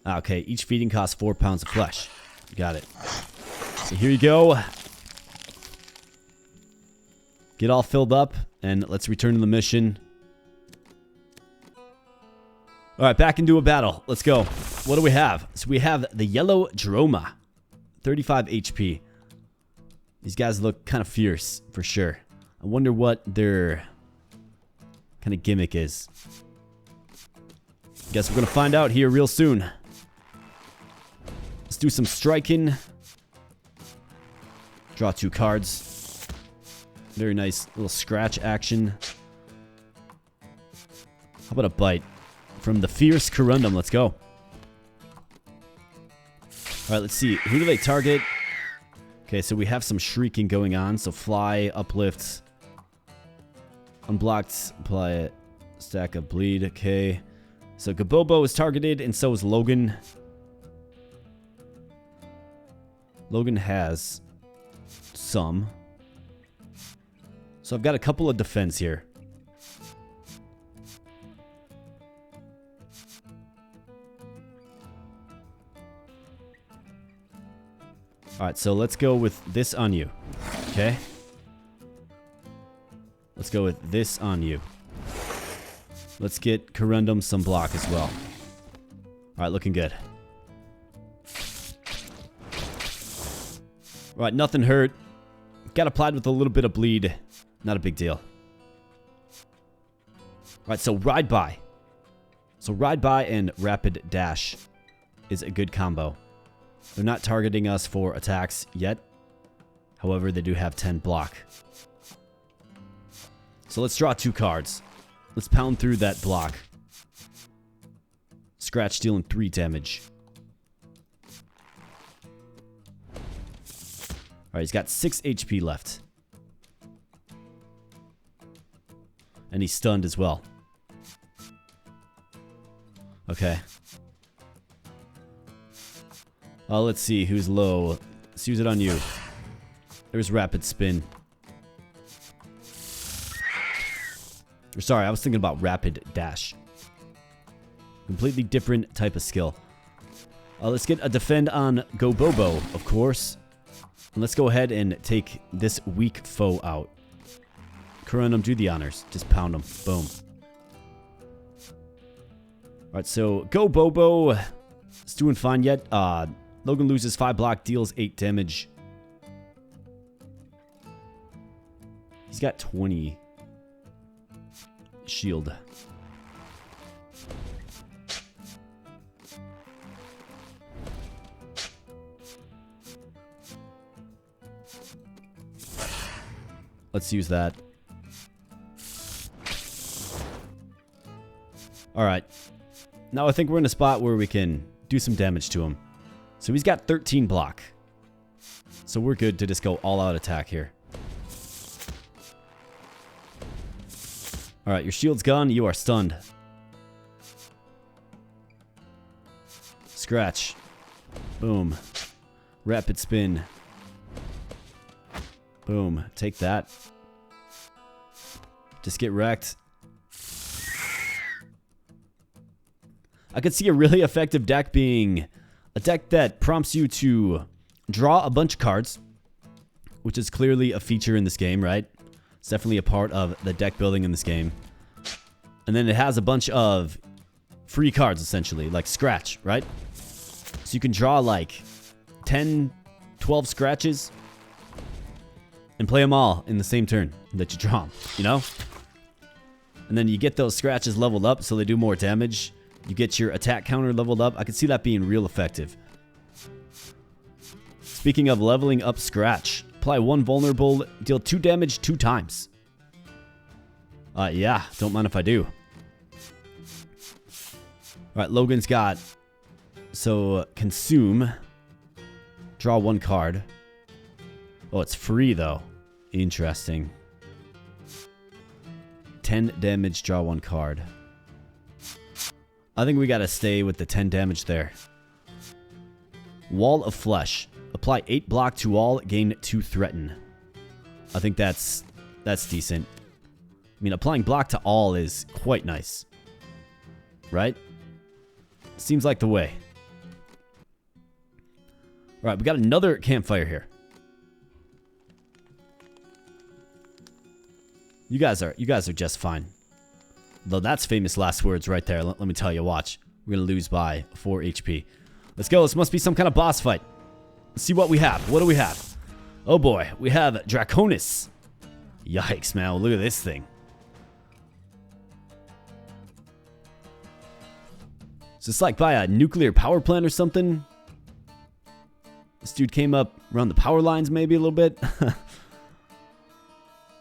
Okay, each feeding costs 4 pounds of flesh. Got it. So here you go. Get all filled up, and let's return to the mission. Alright, back into a battle. Let's go. What do we have? So we have the Yellow Droma. 35 HP. These guys look kind of fierce, for sure. I wonder what their kind of gimmick is. Guess we're going to find out here real soon. Let's do some striking. Draw 2 cards. Very nice little scratch action. How about a bite? From the fierce Corundum. Let's go. Alright, let's see. Who do they target? Okay, so we have some shrieking going on. So fly, uplift. Unblocked. Apply it. Stack of bleed. Okay. So Gabobo is targeted, and so is Logan. Logan has some. So I've got a couple of defense here. Alright, so let's go with this on you. Okay? Let's go with this on you. Let's get Corundum some block as well. Alright, looking good. Alright, nothing hurt. Got applied with a little bit of bleed. Not a big deal. Alright, so Ride By. So Ride By and Rapid Dash is a good combo. They're not targeting us for attacks yet. However, they do have 10 block. So let's draw 2 cards. Let's pound through that block. Scratch dealing 3 damage. Alright, he's got 6 HP left. And he's stunned as well. Okay. Let's see who's low. Let's use it on you. There's rapid spin. Or sorry, I was thinking about rapid dash. Completely different type of skill. Let's get a defend on Go Bobo, of course. And let's go ahead and take this weak foe out. Corundum, do the honors. Just pound him. Boom. Alright, so Go Bobo is doing fine yet. Logan loses 5 block, deals 8 damage. He's got 20 shield. Let's use that. Alright. Now I think we're in a spot where we can do some damage to him. So he's got 13 block. So we're good to just go all out attack here. Alright, your shield's gone. You are stunned. Scratch. Boom. Rapid spin. Boom. Take that. Just get wrecked. I could see a really effective deck being a deck that prompts you to draw a bunch of cards, which is clearly a feature in this game, right? It's definitely a part of the deck building in this game. And then it has a bunch of free cards, essentially, like scratch, right? So you can draw like 10, 12 scratches and play them all in the same turn that you draw them, you know? And then you get those scratches leveled up so they do more damage. You get your attack counter leveled up. I could see that being real effective. Speaking of leveling up scratch, apply 1 vulnerable, deal 2 damage 2 times. Yeah, don't mind if I do. Alright, Logan's got... So, consume. Draw 1 card. Oh, it's free, though. Interesting. 10 damage, draw 1 card. I think we gotta stay with the 10 damage there. Wall of Flesh. Apply 8 block to all, gain 2 threaten. I think that's decent. I mean, applying block to all is quite nice. Right? Seems like the way. Alright, we got another campfire here. You guys are just fine. Though that's famous last words right there. Let me tell you, watch. We're going to lose by 4 HP. Let's go. This must be some kind of boss fight. Let's see what we have. What do we have? Oh boy. We have Draconis. Yikes, man. Look at this thing. Is this like by a nuclear power plant or something? This dude came up around the power lines maybe a little bit. A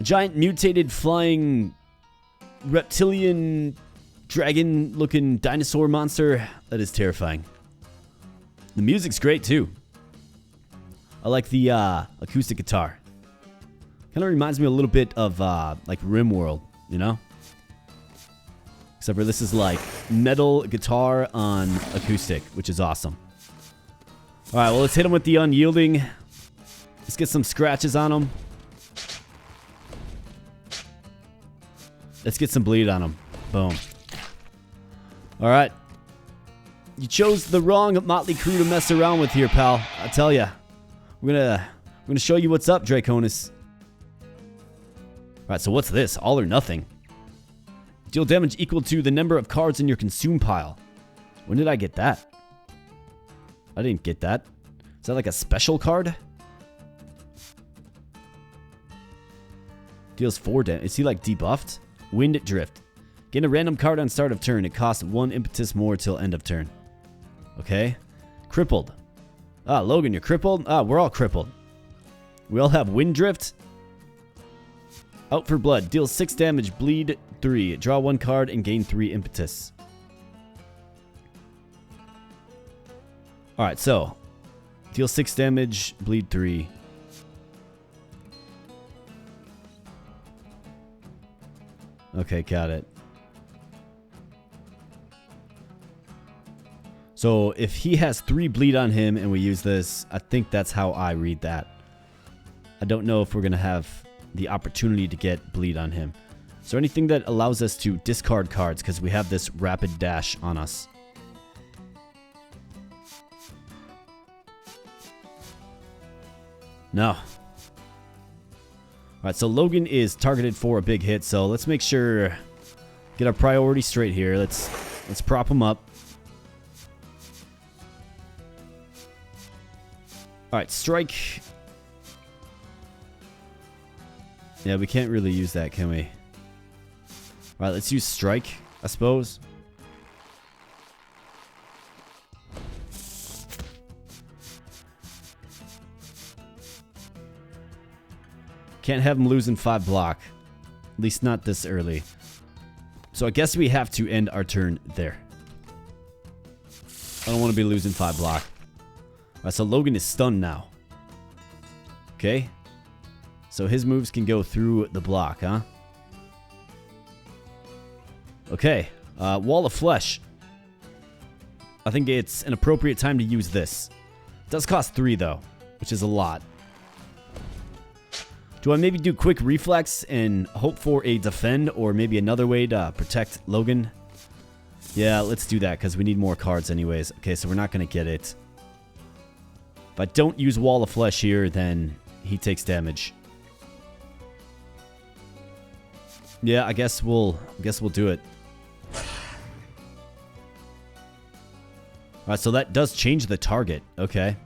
giant mutated flying... reptilian dragon looking dinosaur monster. That is terrifying. The music's great too. I like the acoustic guitar. Kind of reminds me a little bit of like RimWorld, you know? Except for this is like metal guitar on acoustic, which is awesome. Alright, well, let's hit him with the unyielding. Let's get some scratches on him. Let's get some bleed on him. Boom. Alright. You chose the wrong motley crew to mess around with here, pal. I tell ya. We're gonna show you what's up, Draconis. Alright, so what's this? All or nothing. Deal damage equal to the number of cards in your consume pile. When did I get that? I didn't get that. Is that like a special card? Deals 4 damage. Is he like debuffed? Wind Drift. Gain a random card on start of turn. It costs 1 impetus more till end of turn. Okay. Crippled. Ah, Logan, you're crippled? Ah, we're all crippled. We all have Wind Drift. Out for blood. Deal 6 damage, bleed 3. Draw 1 card and gain 3 impetus. Alright, so. Deal 6 damage, bleed 3. Okay, got it. So if he has 3 bleed on him and we use this, I think that's how I read that. I don't know if we're going to have the opportunity to get bleed on him. Is there anything that allows us to discard cards because we have this rapid dash on us? No. Alright, so Logan is targeted for a big hit, so let's make sure, get our priority straight here. Let's prop him up. Alright, strike. Yeah, we can't really use that, can we? Alright, let's use strike, I suppose. Can't have him losing 5 block. At least not this early. So I guess we have to end our turn there. I don't want to be losing 5 block. Alright, so Logan is stunned now. Okay. So his moves can go through the block, huh? Okay. Wall of Flesh. I think it's an appropriate time to use this. It does cost 3 though, which is a lot. Do I maybe do quick reflex and hope for a defend or maybe another way to protect Logan? Yeah, let's do that because we need more cards anyways. Okay, so we're not going to get it. If I don't use Wall of Flesh here, then he takes damage. Yeah, I guess we'll do it. Alright, so that does change the target. Okay.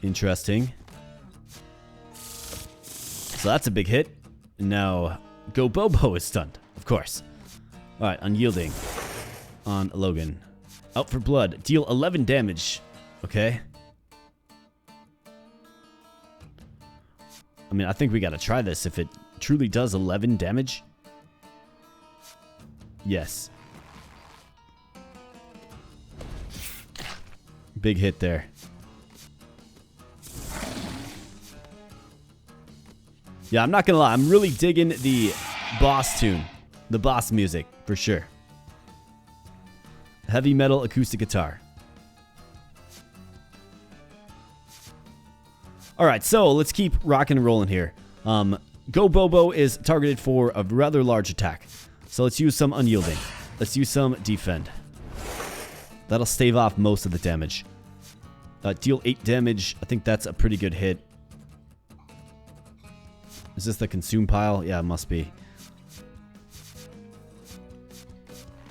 Interesting. So that's a big hit. Now, Go Bobo is stunned, of course. Alright, Unyielding on Logan. Out for blood. Deal 11 damage. Okay. I mean, I think we gotta try this if it truly does 11 damage. Yes. Big hit there. Yeah, I'm not gonna lie. I'm really digging the boss tune. The boss music, for sure. Heavy metal acoustic guitar. Alright, so let's keep rocking and rolling here. Go Bobo is targeted for a rather large attack. So let's use some Unyielding. Let's use some Defend. That'll stave off most of the damage. Deal 8 damage. I think that's a pretty good hit. Is this the consume pile? Yeah, it must be.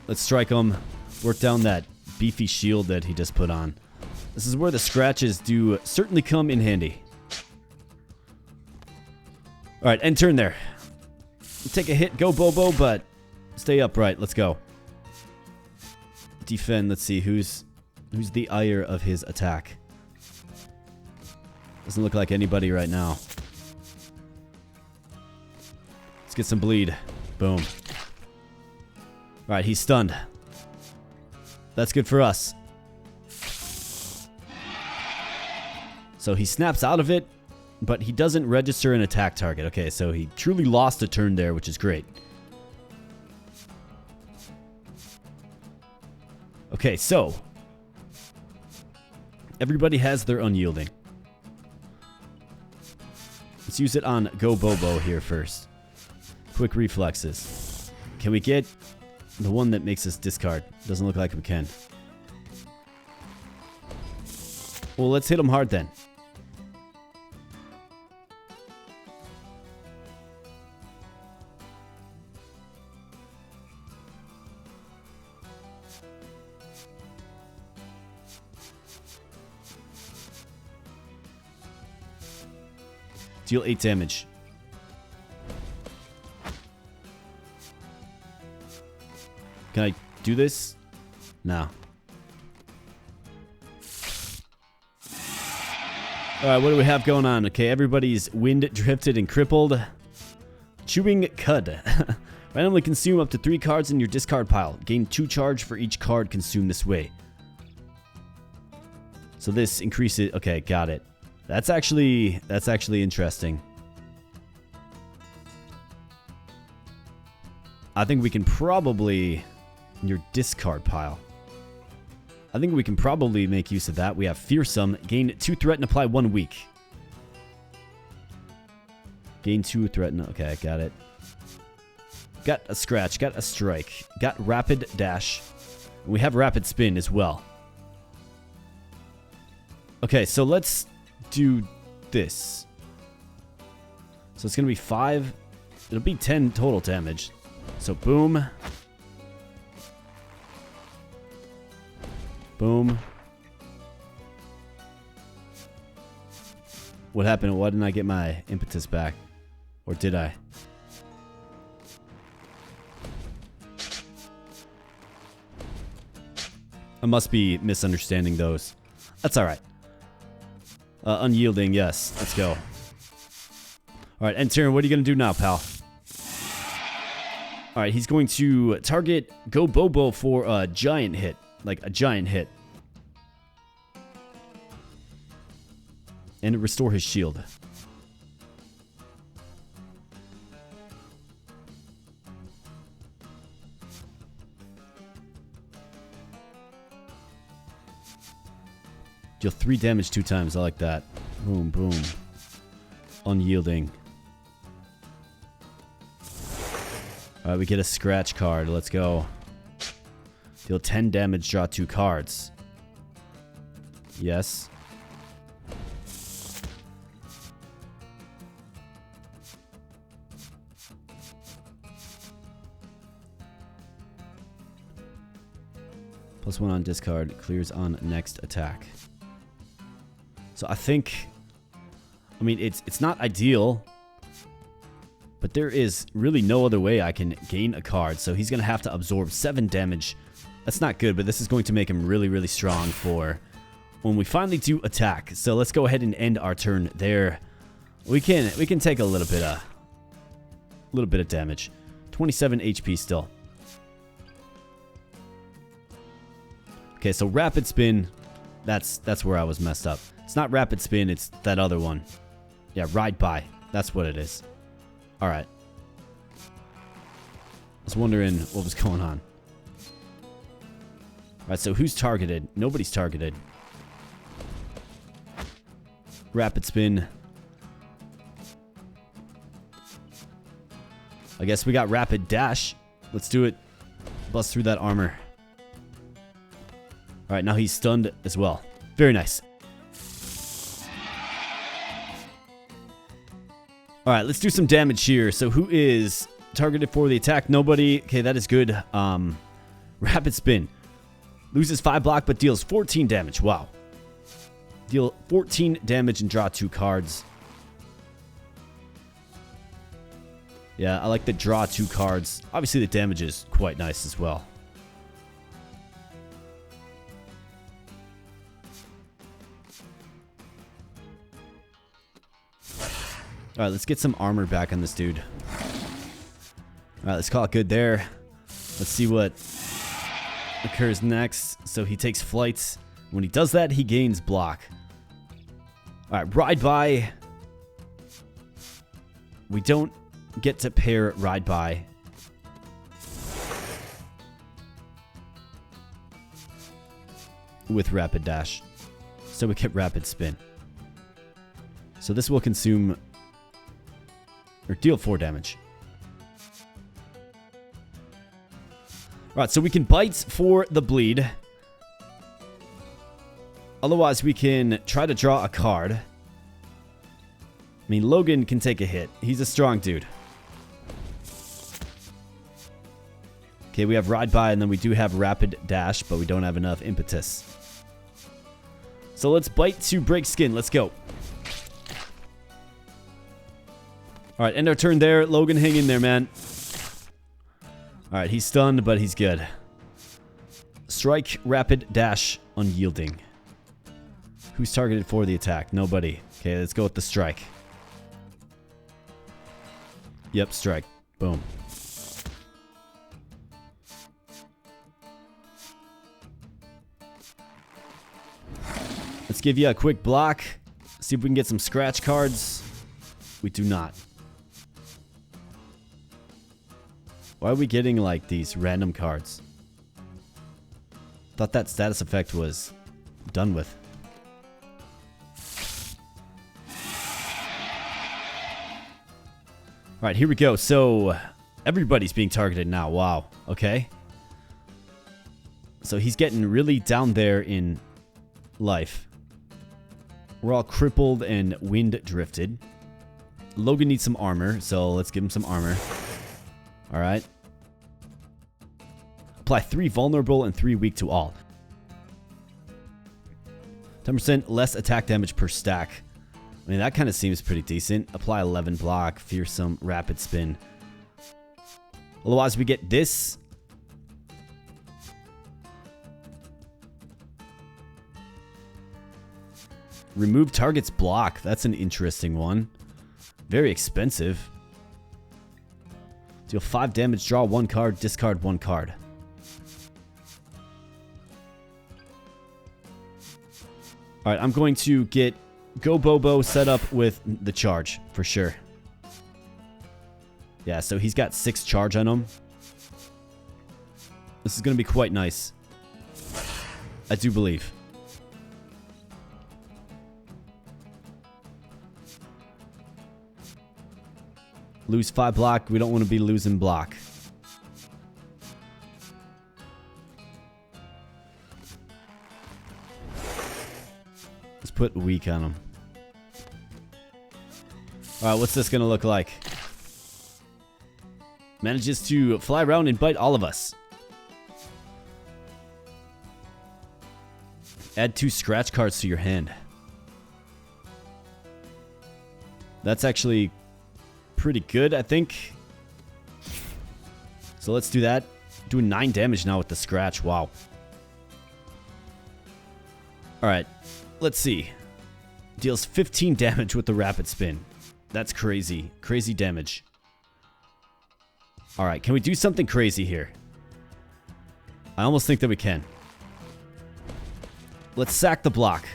Let's strike him. Work down that beefy shield that he just put on. This is where the scratches do certainly come in handy. Alright, end turn there. Take a hit, Go Bobo, but stay upright. Let's go. Defend. Let's see who's the ire of his attack. Doesn't look like anybody right now. Let's get some bleed. Boom. Alright, he's stunned. That's good for us. So he snaps out of it, but he doesn't register an attack target. Okay, so he truly lost a turn there, which is great. Okay, so everybody has their Unyielding. Let's use it on Go Bobo here first. Quick reflexes. Can we get the one that makes us discard? Doesn't look like we can. Well, let's hit him hard then. Deal 8 damage. Can I do this? No. Alright, what do we have going on? Okay, everybody's wind drifted and crippled. Chewing Cud. Randomly consume up to 3 cards in your discard pile. Gain 2 charge for each card consumed this way. So this increases... Okay, got it. That's actually interesting. I think we can probably... In your discard pile. I think we can probably make use of that. We have Fearsome. Gain 2 threat and apply 1 weak. Gain 2 threat and... Okay, got it. Got a scratch. Got a strike. Got rapid dash. We have rapid spin as well. Okay, so let's do this. So it's going to be 5. It'll be 10 total damage. So boom. Boom. What happened? Why didn't I get my impetus back? Or did I? I must be misunderstanding those. That's alright. Unyielding, yes. Let's go. Alright, and Tyrion, what are you going to do now, pal? Alright, he's going to target Go Bobo for a giant hit. Like a giant hit. And restore his shield. Deal 3 damage 2 times. I like that. Boom, boom. Unyielding. Alright, we get a scratch card. Let's go. Deal 10 damage, draw 2 cards. Yes. +1 on discard, clears on next attack. So I think... I mean, it's not ideal, but there is really no other way I can gain a card. So he's going to have to absorb 7 damage. That's not good, but this is going to make him really, really strong for when we finally do attack. So let's go ahead and end our turn there. We can take a little bit of damage. 27 HP still. Okay, so rapid spin. That's where I was messed up. It's not rapid spin, it's that other one. Yeah, ride by. That's what it is. All right. I was wondering what was going on. Alright, so who's targeted? Nobody's targeted. Rapid spin. I guess we got rapid dash. Let's do it. Bust through that armor. Alright, now he's stunned as well. Very nice. Alright, let's do some damage here. So who is targeted for the attack? Nobody. Okay, that is good. Rapid spin. Loses 5 block, but deals 14 damage. Wow. Deal 14 damage and draw 2 cards. Yeah, I like the draw 2 cards. Obviously, the damage is quite nice as well. Alright, let's get some armor back on this dude. Alright, let's call it good there. Let's see what occurs next. So he takes flight. When he does that, he gains block. Alright, ride by. We don't get to pair ride by. With rapid dash. So we get rapid spin. So this will consume or deal 4 damage. Alright, so we can bite for the bleed. Otherwise, we can try to draw a card. I mean, Logan can take a hit. He's a strong dude. Okay, we have Ride By, and then we do have Rapid Dash, but we don't have enough impetus. So let's bite to break skin. Let's go. Alright, end our turn there. Logan, hang in there, man. Alright, he's stunned, but he's good. Strike, Rapid Dash, Unyielding. Who's targeted for the attack? Nobody. Okay, let's go with the strike. Yep, strike. Boom. Let's give you a quick block. See if we can get some scratch cards. We do not. Why are we getting like these random cards? Thought that status effect was done with. Alright, here we go. So, everybody's being targeted now. Wow. Okay. So, he's getting really down there in life. We're all crippled and wind drifted. Logan needs some armor, so let's give him some armor. Alright. Apply 3 vulnerable and 3 weak to all. 10% less attack damage per stack. I mean, that kind of seems pretty decent. Apply 11 block, fearsome, rapid spin. Otherwise, we get this. Remove target's block. That's an interesting one. Very expensive. Deal 5 damage, draw 1 card, discard 1 card. Alright, I'm going to get Go Bobo set up with the charge, for sure. Yeah, so he's got 6 charge on him. This is going to be quite nice. I do believe. Lose 5 block. We don't want to be losing block. Let's put weak on him. Alright, what's this going to look like? Manages to fly around and bite all of us. Add 2 scratch cards to your hand. That's actually pretty good, I think. So let's do that. Doing 9 damage now with the scratch. Wow. Alright, let's see. Deals 15 damage with the rapid spin. That's crazy. Crazy damage. Alright, can we do something crazy here? I almost think that we can. Let's sack the block.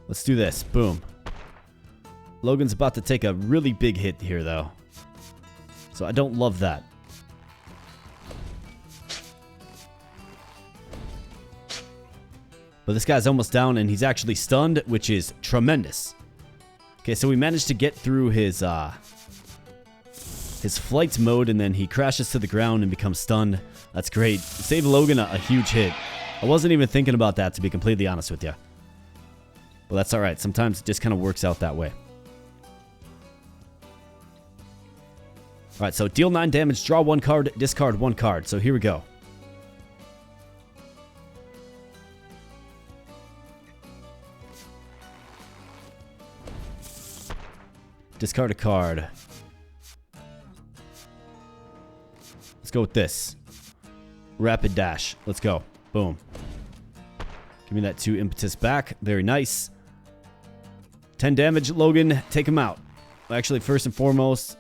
Let's do this. Boom. Logan's about to take a really big hit here, though. So I don't love that. But this guy's almost down, and he's actually stunned, which is tremendous. Okay, so we managed to get through his flight mode, and then he crashes to the ground and becomes stunned. That's great. Save Logan a huge hit. I wasn't even thinking about that, to be completely honest with you. Well, that's alright. Sometimes it just kind of works out that way. Alright, so deal 9 damage, draw 1 card, discard 1 card. So here we go. Discard a card. Let's go with this. Rapid dash. Let's go. Boom. Give me that 2 impetus back. Very nice. 10 damage, Logan. Take him out. Actually, first and foremost,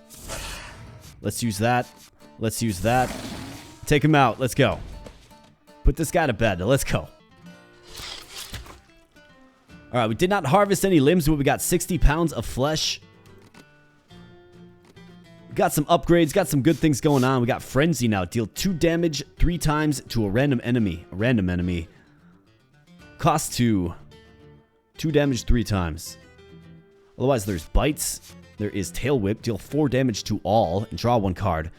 let's use that. Let's use that. Take him out. Let's go. Put this guy to bed. Let's go. Alright, we did not harvest any limbs, but we got 60 pounds of flesh. Got some upgrades, got some good things going on. We got Frenzy now. Deal 2 damage 3 times to a random enemy. Cost 2. 2 damage 3 times. Otherwise, there's Bites. There is Tail Whip. Deal 4 damage to all and draw 1 card.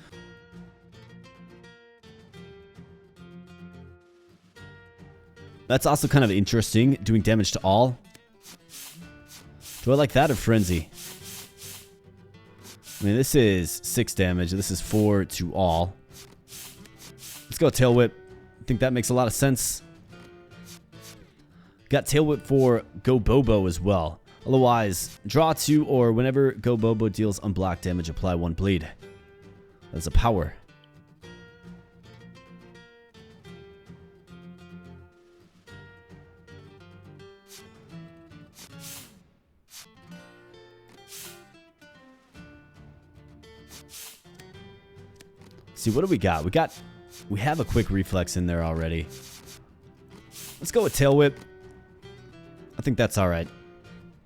That's also kind of interesting, doing damage to all. Do I like that or Frenzy? I mean, this is 6 damage. This is 4 to all. Let's go Tail Whip. I think that makes a lot of sense. Got Tail Whip for Go Bobo as well. Otherwise, draw 2 or whenever Go Bobo deals unblocked damage, apply 1 bleed. That's a power. See, what do we got? We have a quick reflex in there already. Let's go with tail whip. I think that's all right.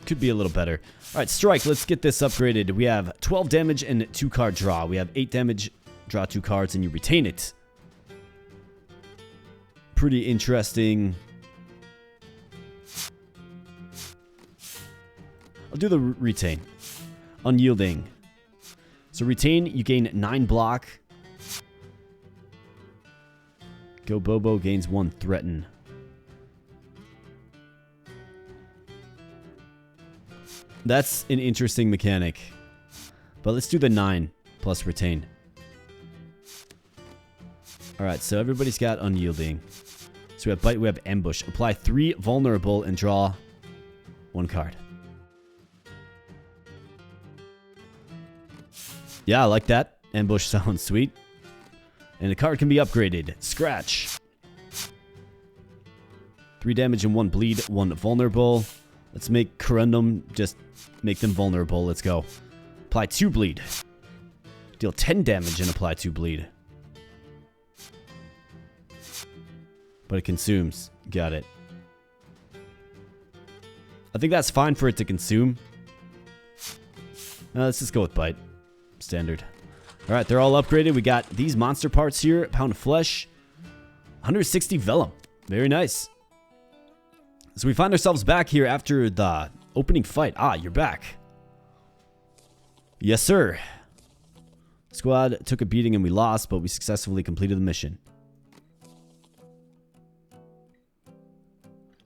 Could be a little better. All right, strike. Let's get this upgraded. We have 12 damage and 2 card draw. We have 8 damage, draw 2 cards, and you retain it. Pretty interesting. I'll do the retain. Unyielding. So retain, you gain 9 block. Go Bobo gains 1 threaten. That's an interesting mechanic. But let's do the 9 plus retain. Alright, so everybody's got unyielding. So we have bite, we have ambush. Apply 3 vulnerable and draw 1 card. Yeah, I like that. Ambush sounds sweet. And the card can be upgraded. Scratch. 3 damage and 1 bleed, 1 vulnerable. Let's make Corundum, just make them vulnerable. Let's go. Apply 2 bleed. Deal 10 damage and apply 2 bleed. But it consumes. Got it. I think that's fine for it to consume. Let's just go with bite. Standard. Alright, they're all upgraded. We got these monster parts here. Pound of flesh. 160 vellum. Very nice. So we find ourselves back here after the opening fight. Ah, you're back. Yes, sir. Squad took a beating and we lost, but we successfully completed the mission.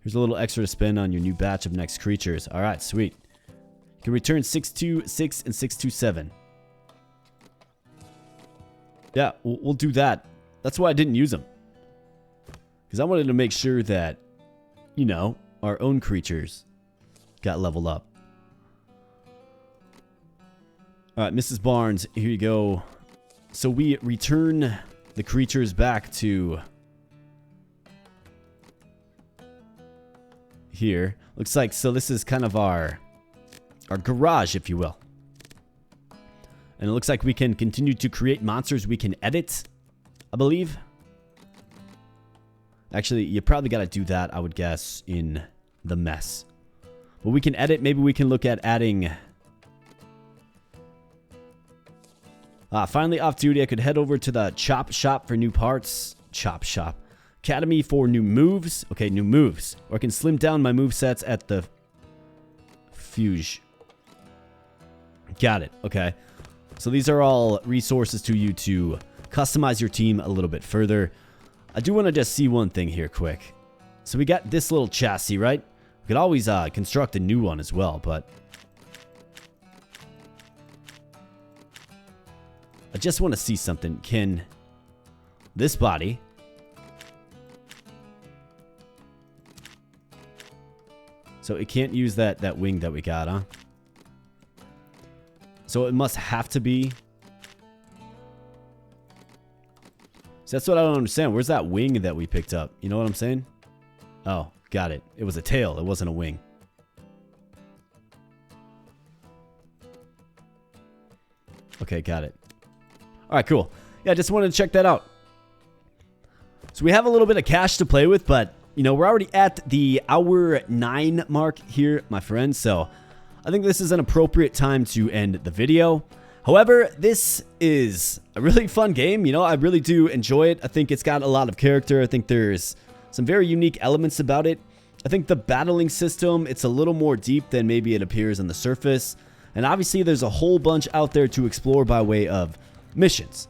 Here's a little extra to spend on your new batch of next creatures. Alright, sweet. You can return 626 and 627. Yeah, we'll do that. That's why I didn't use them. Because I wanted to make sure that, you know, our own creatures got leveled up. Alright, Mrs. Barnes, here you go. So we return the creatures back to here. Looks like, so this is kind of our garage, if you will. And it looks like we can continue to create monsters we can edit, I believe. Actually, you probably got to do that, I would guess, in the mess. But we can edit. Maybe we can look at adding... finally off duty. I could head over to the chop shop for new parts. Chop shop. Academy for new moves. Okay, new moves. Or I can slim down my movesets at the... Fuge. Got it. Okay. So these are all resources to you to customize your team a little bit further. I do want to just see one thing here quick. So we got this little chassis, right? We could always construct a new one as well, but... I just want to see something. Can this body... So it can't use that wing that we got, huh? So it must have to be. So that's what I don't understand. Where's that wing that we picked up? You know what I'm saying? Oh, got it. It was a tail. It wasn't a wing. Okay, got it. All right, cool. Yeah, just wanted to check that out. So we have a little bit of cash to play with, but, you know, we're already at the hour 9 mark here, my friends. So I think this is an appropriate time to end the video. However, this is a really fun game. You know, I really do enjoy it. I think it's got a lot of character. I think there's some very unique elements about it. I think the battling system, it's a little more deep than maybe it appears on the surface. And obviously, there's a whole bunch out there to explore by way of missions.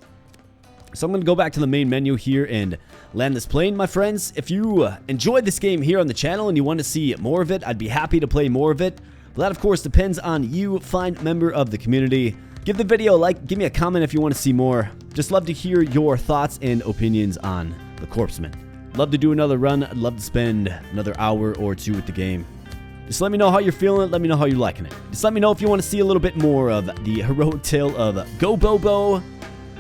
So I'm going to go back to the main menu here and land this plane, my friends. If you enjoyed this game here on the channel and you want to see more of it, I'd be happy to play more of it. But that, of course, depends on you, fine member of the community. Give the video a like, give me a comment if you want to see more. Just love to hear your thoughts and opinions on the Corpsmen. Love to do another run. I'd love to spend another hour or 2 with the game. Just let me know how you're feeling. Let me know how you're liking it. Just let me know if you want to see a little bit more of the heroic tale of Go Bobo,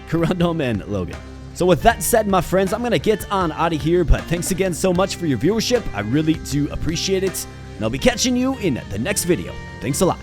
Corundum, and Logan. So with that said, my friends, I'm going to get on out of here. But thanks again so much for your viewership. I really do appreciate it. And I'll be catching you in the next video. Thanks a lot.